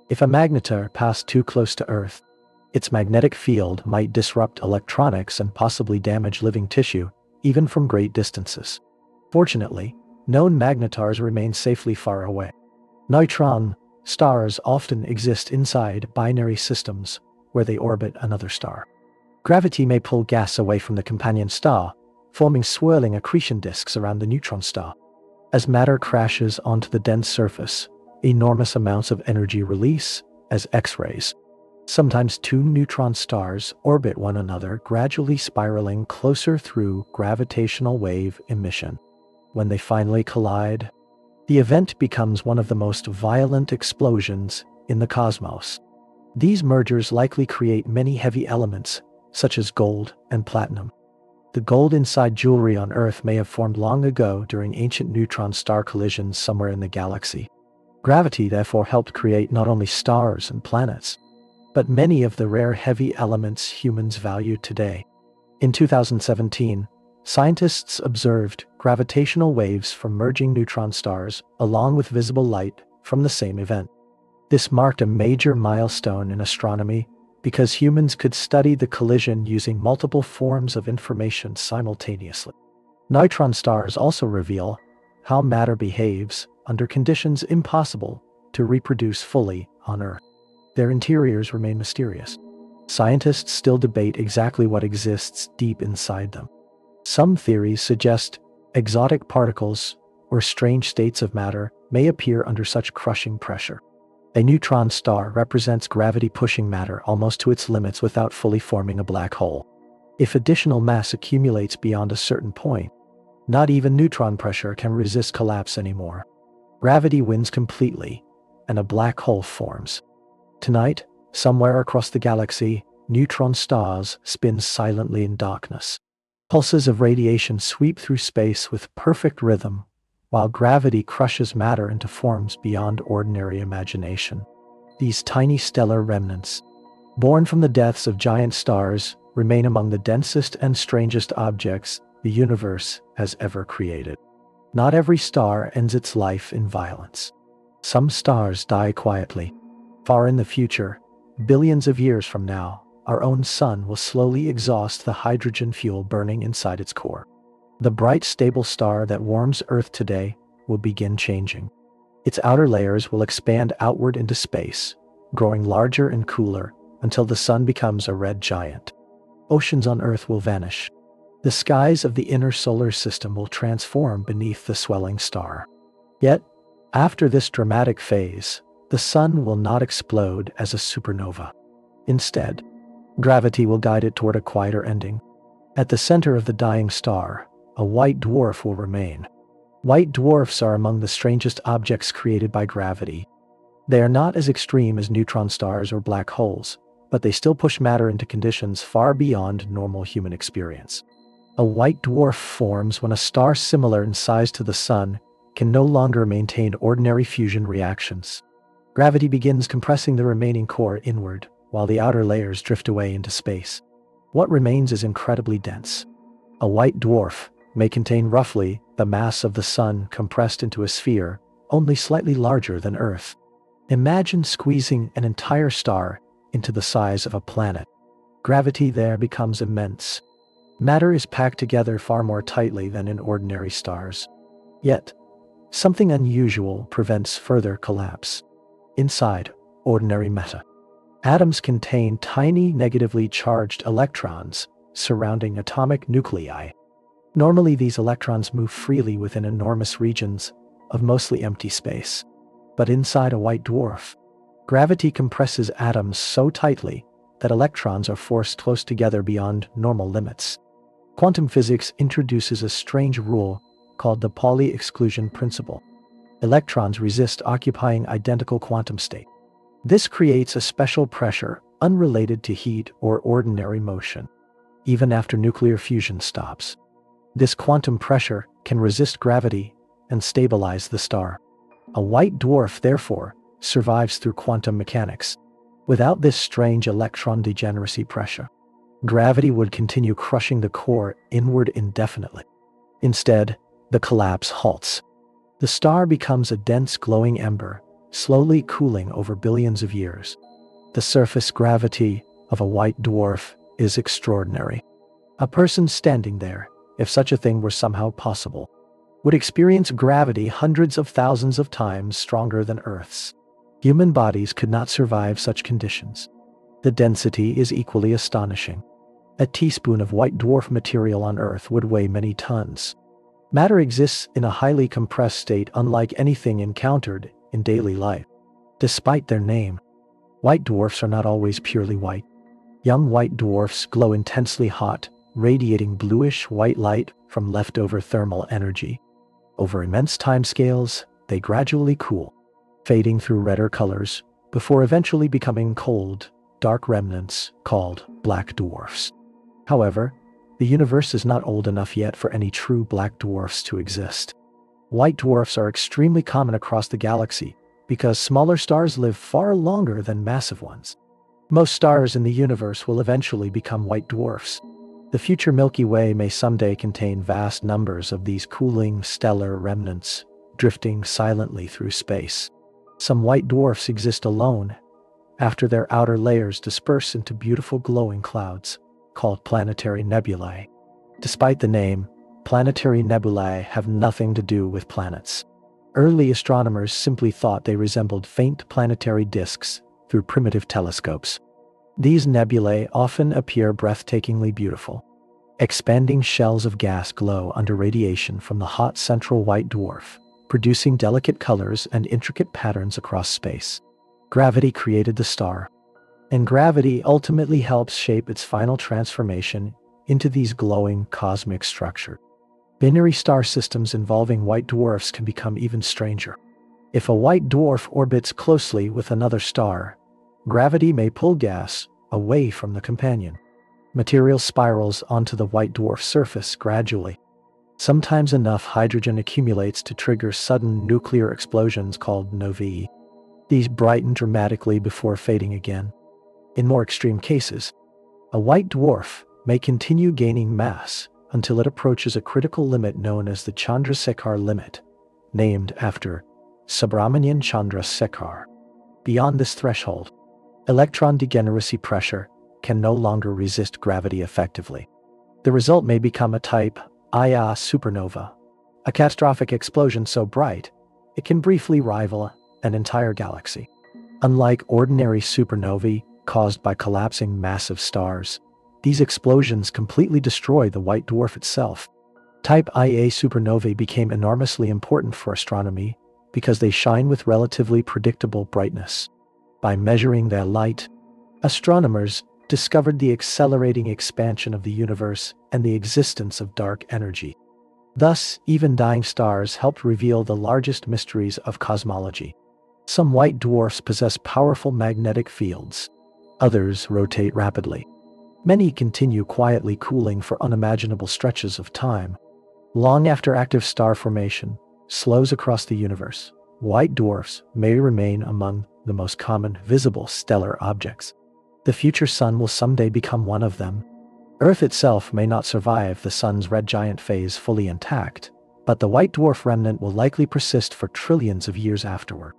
If a magnetar passed too close to Earth, its magnetic field might disrupt electronics and possibly damage living tissue, even from great distances. Fortunately, known magnetars remain safely far away. Neutron stars often exist inside binary systems where they orbit another star. Gravity may pull gas away from the companion star, forming swirling accretion disks around the neutron star. As matter crashes onto the dense surface, enormous amounts of energy release as X-rays. Sometimes two neutron stars orbit one another, gradually spiraling closer through gravitational wave emission. When they finally collide, the event becomes one of the most violent explosions in the cosmos. These mergers likely create many heavy elements, such as gold and platinum. The gold inside jewelry on Earth may have formed long ago during ancient neutron star collisions somewhere in the galaxy. Gravity therefore helped create not only stars and planets, but many of the rare heavy elements humans value today. In 2017, scientists observed gravitational waves from merging neutron stars along with visible light from the same event. This marked a major milestone in astronomy because humans could study the collision using multiple forms of information simultaneously. Neutron stars also reveal how matter behaves under conditions impossible to reproduce fully on Earth. Their interiors remain mysterious. Scientists still debate exactly what exists deep inside them. Some theories suggest exotic particles or strange states of matter may appear under such crushing pressure. A neutron star represents gravity pushing matter almost to its limits without fully forming a black hole. If additional mass accumulates beyond a certain point, not even neutron pressure can resist collapse anymore. Gravity wins completely, and a black hole forms. Tonight, somewhere across the galaxy, neutron stars spin silently in darkness. Pulses of radiation sweep through space with perfect rhythm, while gravity crushes matter into forms beyond ordinary imagination. These tiny stellar remnants, born from the deaths of giant stars, remain among the densest and strangest objects the universe has ever created. Not every star ends its life in violence. Some stars die quietly. Far in the future, billions of years from now, our own sun will slowly exhaust the hydrogen fuel burning inside its core. The bright, stable star that warms Earth today will begin changing. Its outer layers will expand outward into space, growing larger and cooler until the sun becomes a red giant. Oceans on Earth will vanish. The skies of the inner solar system will transform beneath the swelling star. Yet, after this dramatic phase, the sun will not explode as a supernova. Instead, gravity will guide it toward a quieter ending. At the center of the dying star, a white dwarf will remain. White dwarfs are among the strangest objects created by gravity. They are not as extreme as neutron stars or black holes, but they still push matter into conditions far beyond normal human experience. A white dwarf forms when a star similar in size to the sun can no longer maintain ordinary fusion reactions. Gravity begins compressing the remaining core inward, while the outer layers drift away into space. What remains is incredibly dense. A white dwarf may contain roughly the mass of the sun compressed into a sphere, only slightly larger than Earth. Imagine squeezing an entire star into the size of a planet. Gravity there becomes immense. Matter is packed together far more tightly than in ordinary stars. Yet, something unusual prevents further collapse. Inside ordinary matter, atoms contain tiny negatively charged electrons surrounding atomic nuclei. Normally, these electrons move freely within enormous regions of mostly empty space. But inside a white dwarf, gravity compresses atoms so tightly that electrons are forced close together beyond normal limits. Quantum physics introduces a strange rule called the Pauli exclusion principle. Electrons resist occupying identical quantum state. This creates a special pressure unrelated to heat or ordinary motion, even after nuclear fusion stops. This quantum pressure can resist gravity and stabilize the star. A white dwarf, therefore, survives through quantum mechanics. Without this strange electron degeneracy pressure, gravity would continue crushing the core inward indefinitely. Instead, the collapse halts. The star becomes a dense glowing ember, slowly cooling over billions of years. The surface gravity of a white dwarf is extraordinary. A person standing there, if such a thing were somehow possible, would experience gravity hundreds of thousands of times stronger than Earth's. Human bodies could not survive such conditions. The density is equally astonishing. A teaspoon of white dwarf material on Earth would weigh many tons. Matter exists in a highly compressed state unlike anything encountered in daily life. Despite their name, white dwarfs are not always purely white. Young white dwarfs glow intensely hot, radiating bluish-white light from leftover thermal energy. Over immense timescales, they gradually cool, fading through redder colors, before eventually becoming cold, dark remnants called black dwarfs. However, the universe is not old enough yet for any true black dwarfs to exist. White dwarfs are extremely common across the galaxy because smaller stars live far longer than massive ones. Most stars in the universe will eventually become white dwarfs. The future Milky Way may someday contain vast numbers of these cooling stellar remnants, drifting silently through space. Some white dwarfs exist alone, after their outer layers disperse into beautiful glowing clouds, called planetary nebulae. Despite the name, planetary nebulae have nothing to do with planets. Early astronomers simply thought they resembled faint planetary disks through primitive telescopes. These nebulae often appear breathtakingly beautiful. Expanding shells of gas glow under radiation from the hot central white dwarf, producing delicate colors and intricate patterns across space. Gravity created the star, and gravity ultimately helps shape its final transformation into these glowing cosmic structures. Binary star systems involving white dwarfs can become even stranger. If a white dwarf orbits closely with another star, gravity may pull gas away from the companion. Material spirals onto the white dwarf surface gradually. Sometimes enough hydrogen accumulates to trigger sudden nuclear explosions called novae. These brighten dramatically before fading again. In more extreme cases, a white dwarf may continue gaining mass until it approaches a critical limit known as the Chandrasekhar limit, named after Subramanian Chandra Sekhar. Beyond this threshold, electron degeneracy pressure can no longer resist gravity effectively. The result may become a type Ia supernova, a catastrophic explosion so bright it can briefly rival an entire galaxy. Unlike ordinary supernovae caused by collapsing massive stars, these explosions completely destroy the white dwarf itself. Type Ia supernovae became enormously important for astronomy because they shine with relatively predictable brightness. By measuring their light, astronomers discovered the accelerating expansion of the universe and the existence of dark energy. Thus, even dying stars helped reveal the largest mysteries of cosmology. Some white dwarfs possess powerful magnetic fields. Others rotate rapidly. Many continue quietly cooling for unimaginable stretches of time. Long after active star formation slows across the universe, white dwarfs may remain among the most common visible stellar objects. The future sun will someday become one of them. Earth itself may not survive the sun's red giant phase fully intact, but the white dwarf remnant will likely persist for trillions of years afterward,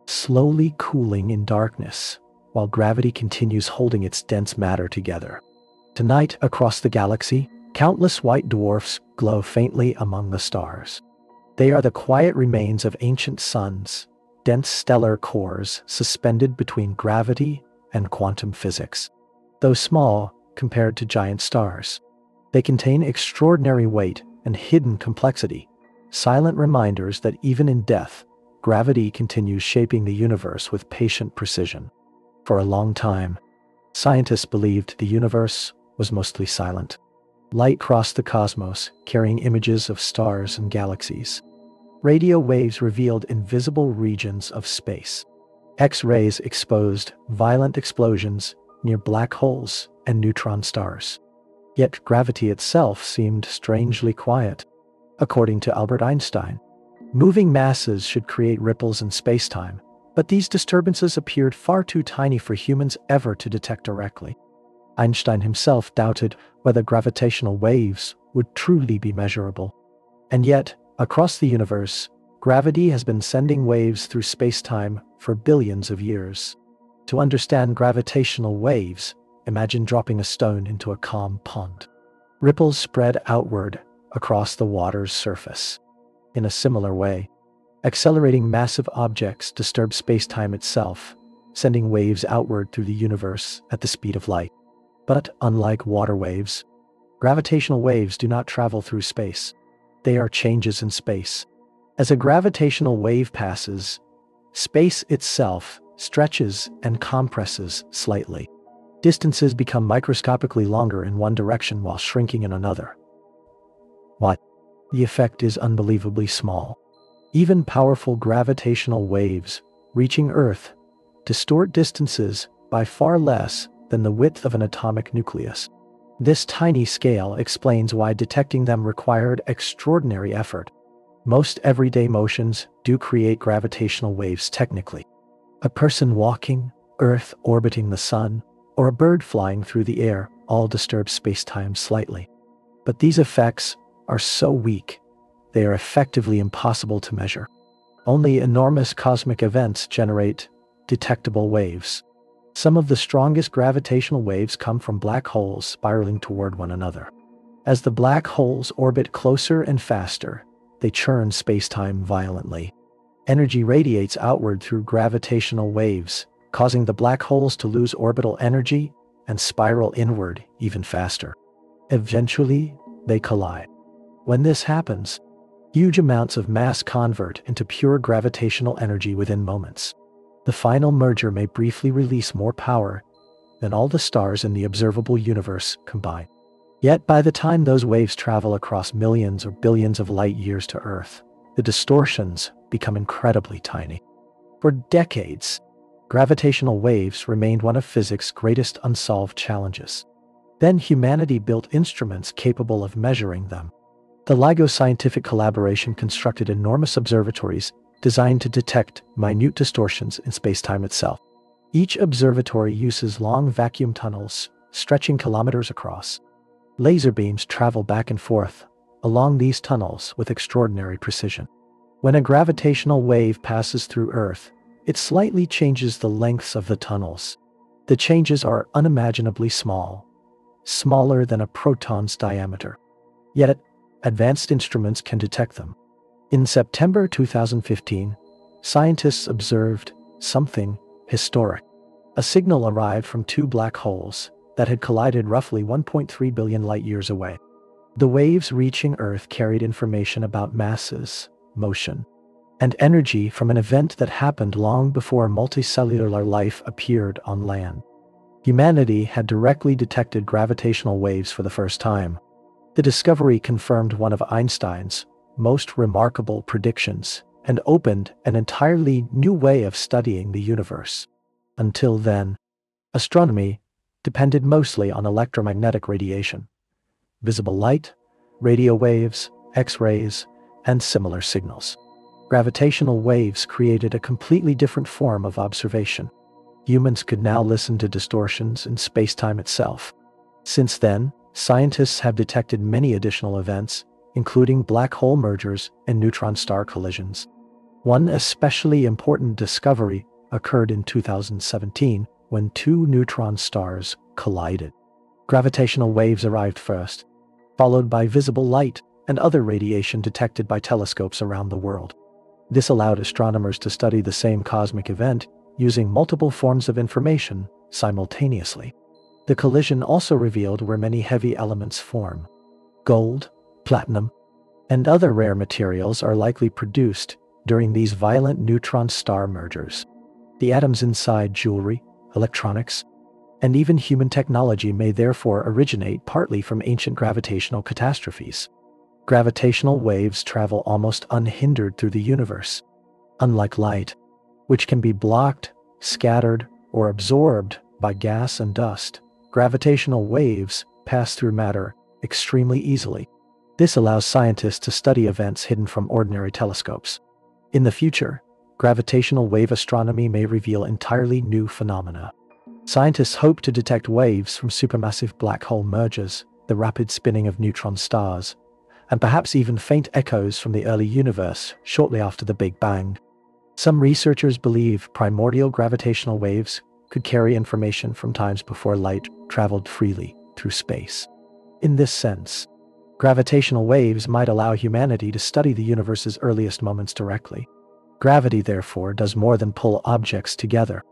slowly cooling in darkness, while gravity continues holding its dense matter together. Tonight, across the galaxy, countless white dwarfs glow faintly among the stars. They are the quiet remains of ancient suns, dense stellar cores suspended between gravity and quantum physics. Though small compared to giant stars, they contain extraordinary weight and hidden complexity, silent reminders that even in death, gravity continues shaping the universe with patient precision. For a long time, scientists believed the universe was mostly silent. Light crossed the cosmos, carrying images of stars and galaxies. Radio waves revealed invisible regions of space. X-rays exposed violent explosions near black holes and neutron stars. Yet gravity itself seemed strangely quiet. According to Albert Einstein, moving masses should create ripples in spacetime, but these disturbances appeared far too tiny for humans ever to detect directly. Einstein himself doubted whether gravitational waves would truly be measurable. And yet, across the universe, gravity has been sending waves through spacetime for billions of years. To understand gravitational waves, imagine dropping a stone into a calm pond. Ripples spread outward across the water's surface. In a similar way, accelerating massive objects disturb spacetime itself, sending waves outward through the universe at the speed of light. But unlike water waves, gravitational waves do not travel through space. They are changes in space. As a gravitational wave passes, space itself stretches and compresses slightly. Distances become microscopically longer in one direction while shrinking in another. What? The effect is unbelievably small. Even powerful gravitational waves reaching Earth distort distances by far less than the width of an atomic nucleus. This tiny scale explains why detecting them required extraordinary effort. Most everyday motions do create gravitational waves technically. A person walking, Earth orbiting the sun, or a bird flying through the air all disturb spacetime slightly. But these effects are so weak, they are effectively impossible to measure. Only enormous cosmic events generate detectable waves. Some of the strongest gravitational waves come from black holes spiraling toward one another. As the black holes orbit closer and faster, they churn spacetime violently. Energy radiates outward through gravitational waves, causing the black holes to lose orbital energy and spiral inward even faster. Eventually, they collide. When this happens, huge amounts of mass convert into pure gravitational energy within moments. The final merger may briefly release more power than all the stars in the observable universe combined. Yet by the time those waves travel across millions or billions of light years to Earth, the distortions become incredibly tiny. For decades, gravitational waves remained one of physics' greatest unsolved challenges. Then humanity built instruments capable of measuring them. The LIGO scientific collaboration constructed enormous observatories designed to detect minute distortions in spacetime itself. Each observatory uses long vacuum tunnels, stretching kilometers across. Laser beams travel back and forth along these tunnels with extraordinary precision. When a gravitational wave passes through Earth, it slightly changes the lengths of the tunnels. The changes are unimaginably small, smaller than a proton's diameter. Yet, advanced instruments can detect them. In September 2015, scientists observed something historic. A signal arrived from two black holes that had collided roughly 1.3 billion light-years away. The waves reaching Earth carried information about masses, motion, and energy from an event that happened long before multicellular life appeared on land. Humanity had directly detected gravitational waves for the first time. The discovery confirmed one of Einstein's most remarkable predictions and opened an entirely new way of studying the universe. Until then, astronomy depended mostly on electromagnetic radiation, visible light, radio waves, X-rays, and similar signals. Gravitational waves created a completely different form of observation. Humans could now listen to distortions in spacetime itself. Since then, scientists have detected many additional events, including black hole mergers and neutron star collisions. One especially important discovery occurred in 2017 when two neutron stars collided. Gravitational waves arrived first, followed by visible light and other radiation detected by telescopes around the world. This allowed astronomers to study the same cosmic event using multiple forms of information simultaneously. The collision also revealed where many heavy elements form. Gold, platinum, and other rare materials are likely produced during these violent neutron star mergers. The atoms inside jewelry, electronics, and even human technology may therefore originate partly from ancient gravitational catastrophes. Gravitational waves travel almost unhindered through the universe. Unlike light, which can be blocked, scattered, or absorbed by gas and dust, gravitational waves pass through matter extremely easily. This allows scientists to study events hidden from ordinary telescopes. In the future, gravitational wave astronomy may reveal entirely new phenomena. Scientists hope to detect waves from supermassive black hole mergers, the rapid spinning of neutron stars, and perhaps even faint echoes from the early universe shortly after the Big Bang. Some researchers believe primordial gravitational waves could carry information from times before light traveled freely through space. In this sense, gravitational waves might allow humanity to study the universe's earliest moments directly. Gravity, therefore, does more than pull objects together.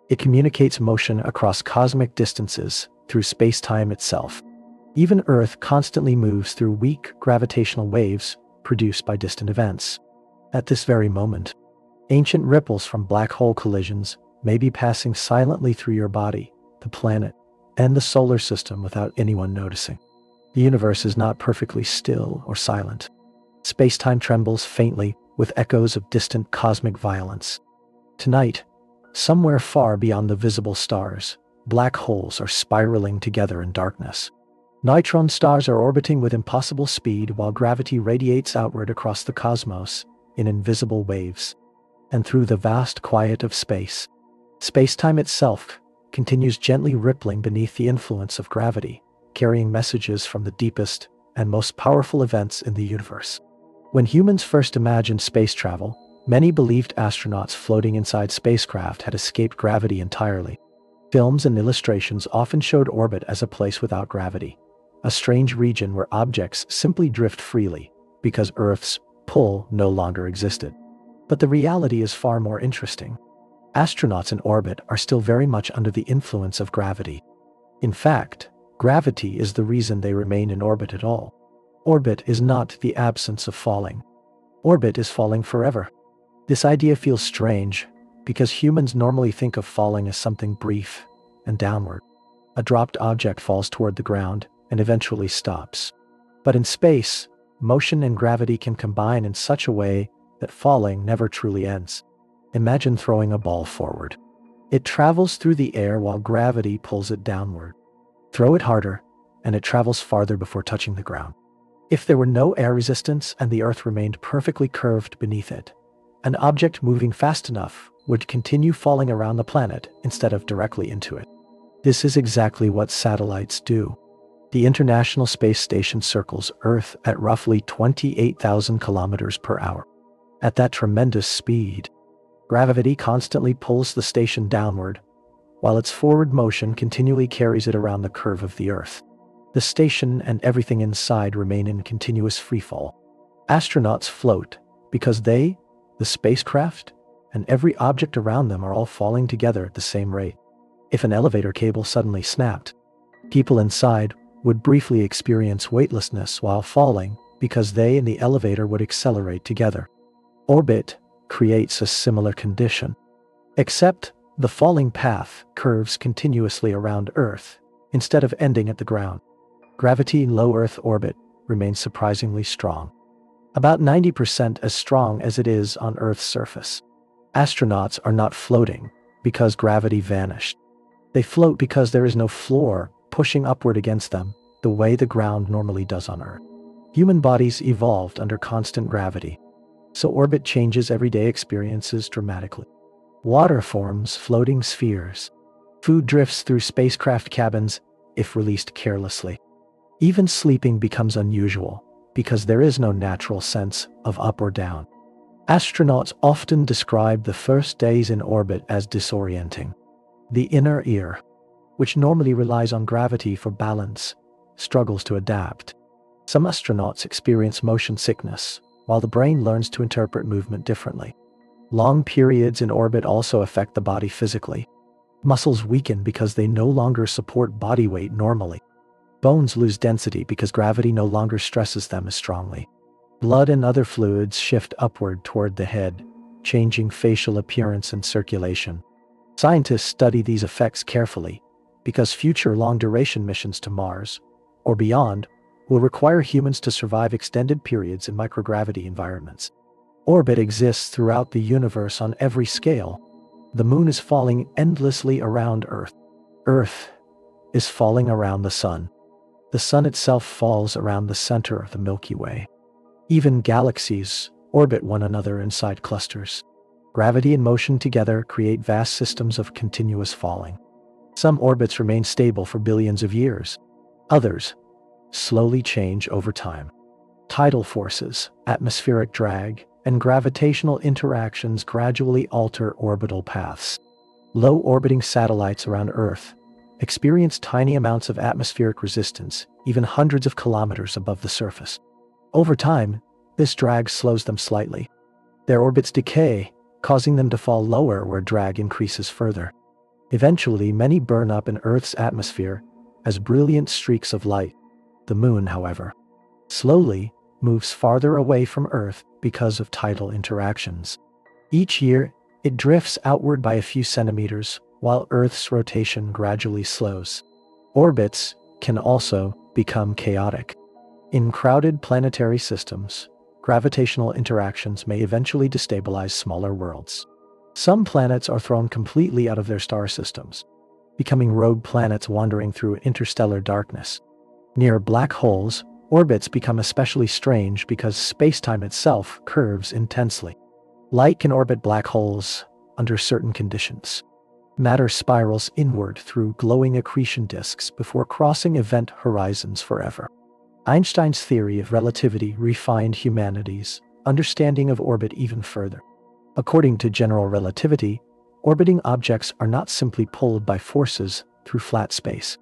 It communicates motion across cosmic distances through space-time itself. Even Earth constantly moves through weak gravitational waves produced by distant events. At this very moment, ancient ripples from black hole collisions may be passing silently through your body, the planet, and the solar system without anyone noticing. The universe is not perfectly still or silent. Space-time trembles faintly with echoes of distant cosmic violence. Tonight, somewhere far beyond the visible stars, black holes are spiraling together in darkness. Neutron stars are orbiting with impossible speed while gravity radiates outward across the cosmos in invisible waves. And through the vast quiet of space, space-time itself continues gently rippling beneath the influence of gravity, carrying messages from the deepest and most powerful events in the universe. When humans first imagined space travel, many believed astronauts floating inside spacecraft had escaped gravity entirely. Films and illustrations often showed orbit as a place without gravity, a strange region where objects simply drift freely because Earth's pull no longer existed. But the reality is far more interesting. Astronauts in orbit are still very much under the influence of gravity. In fact, gravity is the reason they remain in orbit at all. Orbit is not the absence of falling. Orbit is falling forever. This idea feels strange because humans normally think of falling as something brief and downward. A dropped object falls toward the ground and eventually stops. But in space, motion and gravity can combine in such a way that falling never truly ends. Imagine throwing a ball forward. It travels through the air while gravity pulls it downward. Throw it harder, and it travels farther before touching the ground. If there were no air resistance and the Earth remained perfectly curved beneath it, an object moving fast enough would continue falling around the planet instead of directly into it. This is exactly what satellites do. The International Space Station circles Earth at roughly 28,000 kilometers per hour. At that tremendous speed, gravity constantly pulls the station downward, while its forward motion continually carries it around the curve of the Earth. The station and everything inside remain in continuous freefall. Astronauts float because they, the spacecraft, and every object around them are all falling together at the same rate. If an elevator cable suddenly snapped, people inside would briefly experience weightlessness while falling because they and the elevator would accelerate together. Orbit creates a similar condition, except the falling path curves continuously around Earth instead of ending at the ground. Gravity in low Earth orbit remains surprisingly strong, about 90% as strong as it is on Earth's surface. Astronauts are not floating because gravity vanished. They float because there is no floor pushing upward against them the way the ground normally does on Earth. Human bodies evolved under constant gravity, so orbit changes everyday experiences dramatically. Water forms floating spheres. Food drifts through spacecraft cabins if released carelessly. Even sleeping becomes unusual because there is no natural sense of up or down. Astronauts often describe the first days in orbit as disorienting. The inner ear, which normally relies on gravity for balance, struggles to adapt. Some astronauts experience motion sickness, while the brain learns to interpret movement differently. Long periods in orbit also affect the body physically. Muscles weaken because they no longer support body weight normally. Bones lose density because gravity no longer stresses them as strongly. Blood and other fluids shift upward toward the head, changing facial appearance and circulation. Scientists study these effects carefully because future long-duration missions to Mars, or beyond, will require humans to survive extended periods in microgravity environments. Orbit exists throughout the universe on every scale. The moon is falling endlessly around Earth. Earth is falling around the sun. The sun itself falls around the center of the Milky Way. Even galaxies orbit one another inside clusters. Gravity and motion together create vast systems of continuous falling. Some orbits remain stable for billions of years. Others slowly change over time. Tidal forces, atmospheric drag, and gravitational interactions gradually alter orbital paths. Low-orbiting satellites around Earth experience tiny amounts of atmospheric resistance, even hundreds of kilometers above the surface. Over time, this drag slows them slightly. Their orbits decay, causing them to fall lower where drag increases further. Eventually, many burn up in Earth's atmosphere as brilliant streaks of light. The moon, however, slowly moves farther away from Earth because of tidal interactions. Each year, it drifts outward by a few centimeters, while Earth's rotation gradually slows. Orbits can also become chaotic. In crowded planetary systems, gravitational interactions may eventually destabilize smaller worlds. Some planets are thrown completely out of their star systems, becoming rogue planets wandering through interstellar darkness. Near black holes, orbits become especially strange because spacetime itself curves intensely. Light can orbit black holes under certain conditions. Matter spirals inward through glowing accretion disks before crossing event horizons forever. Einstein's theory of relativity refined humanity's understanding of orbit even further. According to general relativity, orbiting objects are not simply pulled by forces through flat space.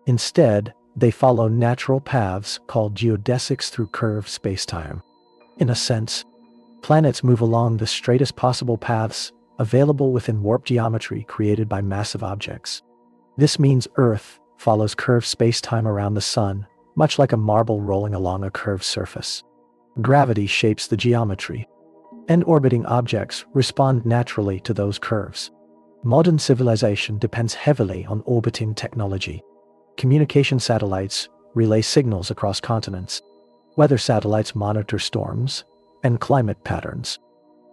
Instead, they follow natural paths called geodesics through curved spacetime. In a sense, planets move along the straightest possible paths available within warp geometry created by massive objects. This means Earth follows curved spacetime around the Sun, much like a marble rolling along a curved surface. Gravity shapes the geometry, and orbiting objects respond naturally to those curves. Modern civilization depends heavily on orbiting technology. Communication satellites relay signals across continents. Weather satellites monitor storms and climate patterns.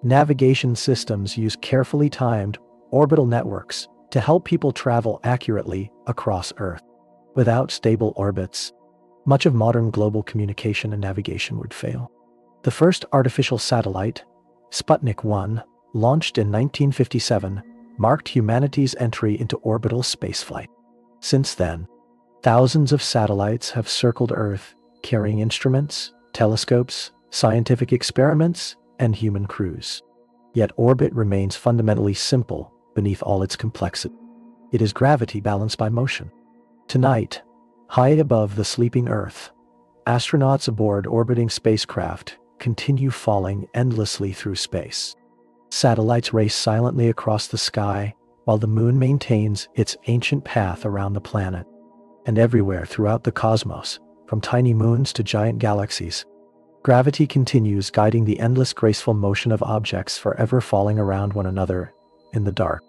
Navigation systems use carefully timed orbital networks to help people travel accurately across Earth. Without stable orbits, much of modern global communication and navigation would fail. The first artificial satellite, Sputnik 1, launched in 1957, marked humanity's entry into orbital spaceflight. Since then, thousands of satellites have circled Earth, carrying instruments, telescopes, scientific experiments, and human crews. Yet orbit remains fundamentally simple beneath all its complexity. It is gravity balanced by motion. Tonight, high above the sleeping Earth, astronauts aboard orbiting spacecraft continue falling endlessly through space. Satellites race silently across the sky, while the moon maintains its ancient path around the planet. And everywhere throughout the cosmos, from tiny moons to giant galaxies, gravity continues guiding the endless graceful motion of objects forever falling around one another in the dark.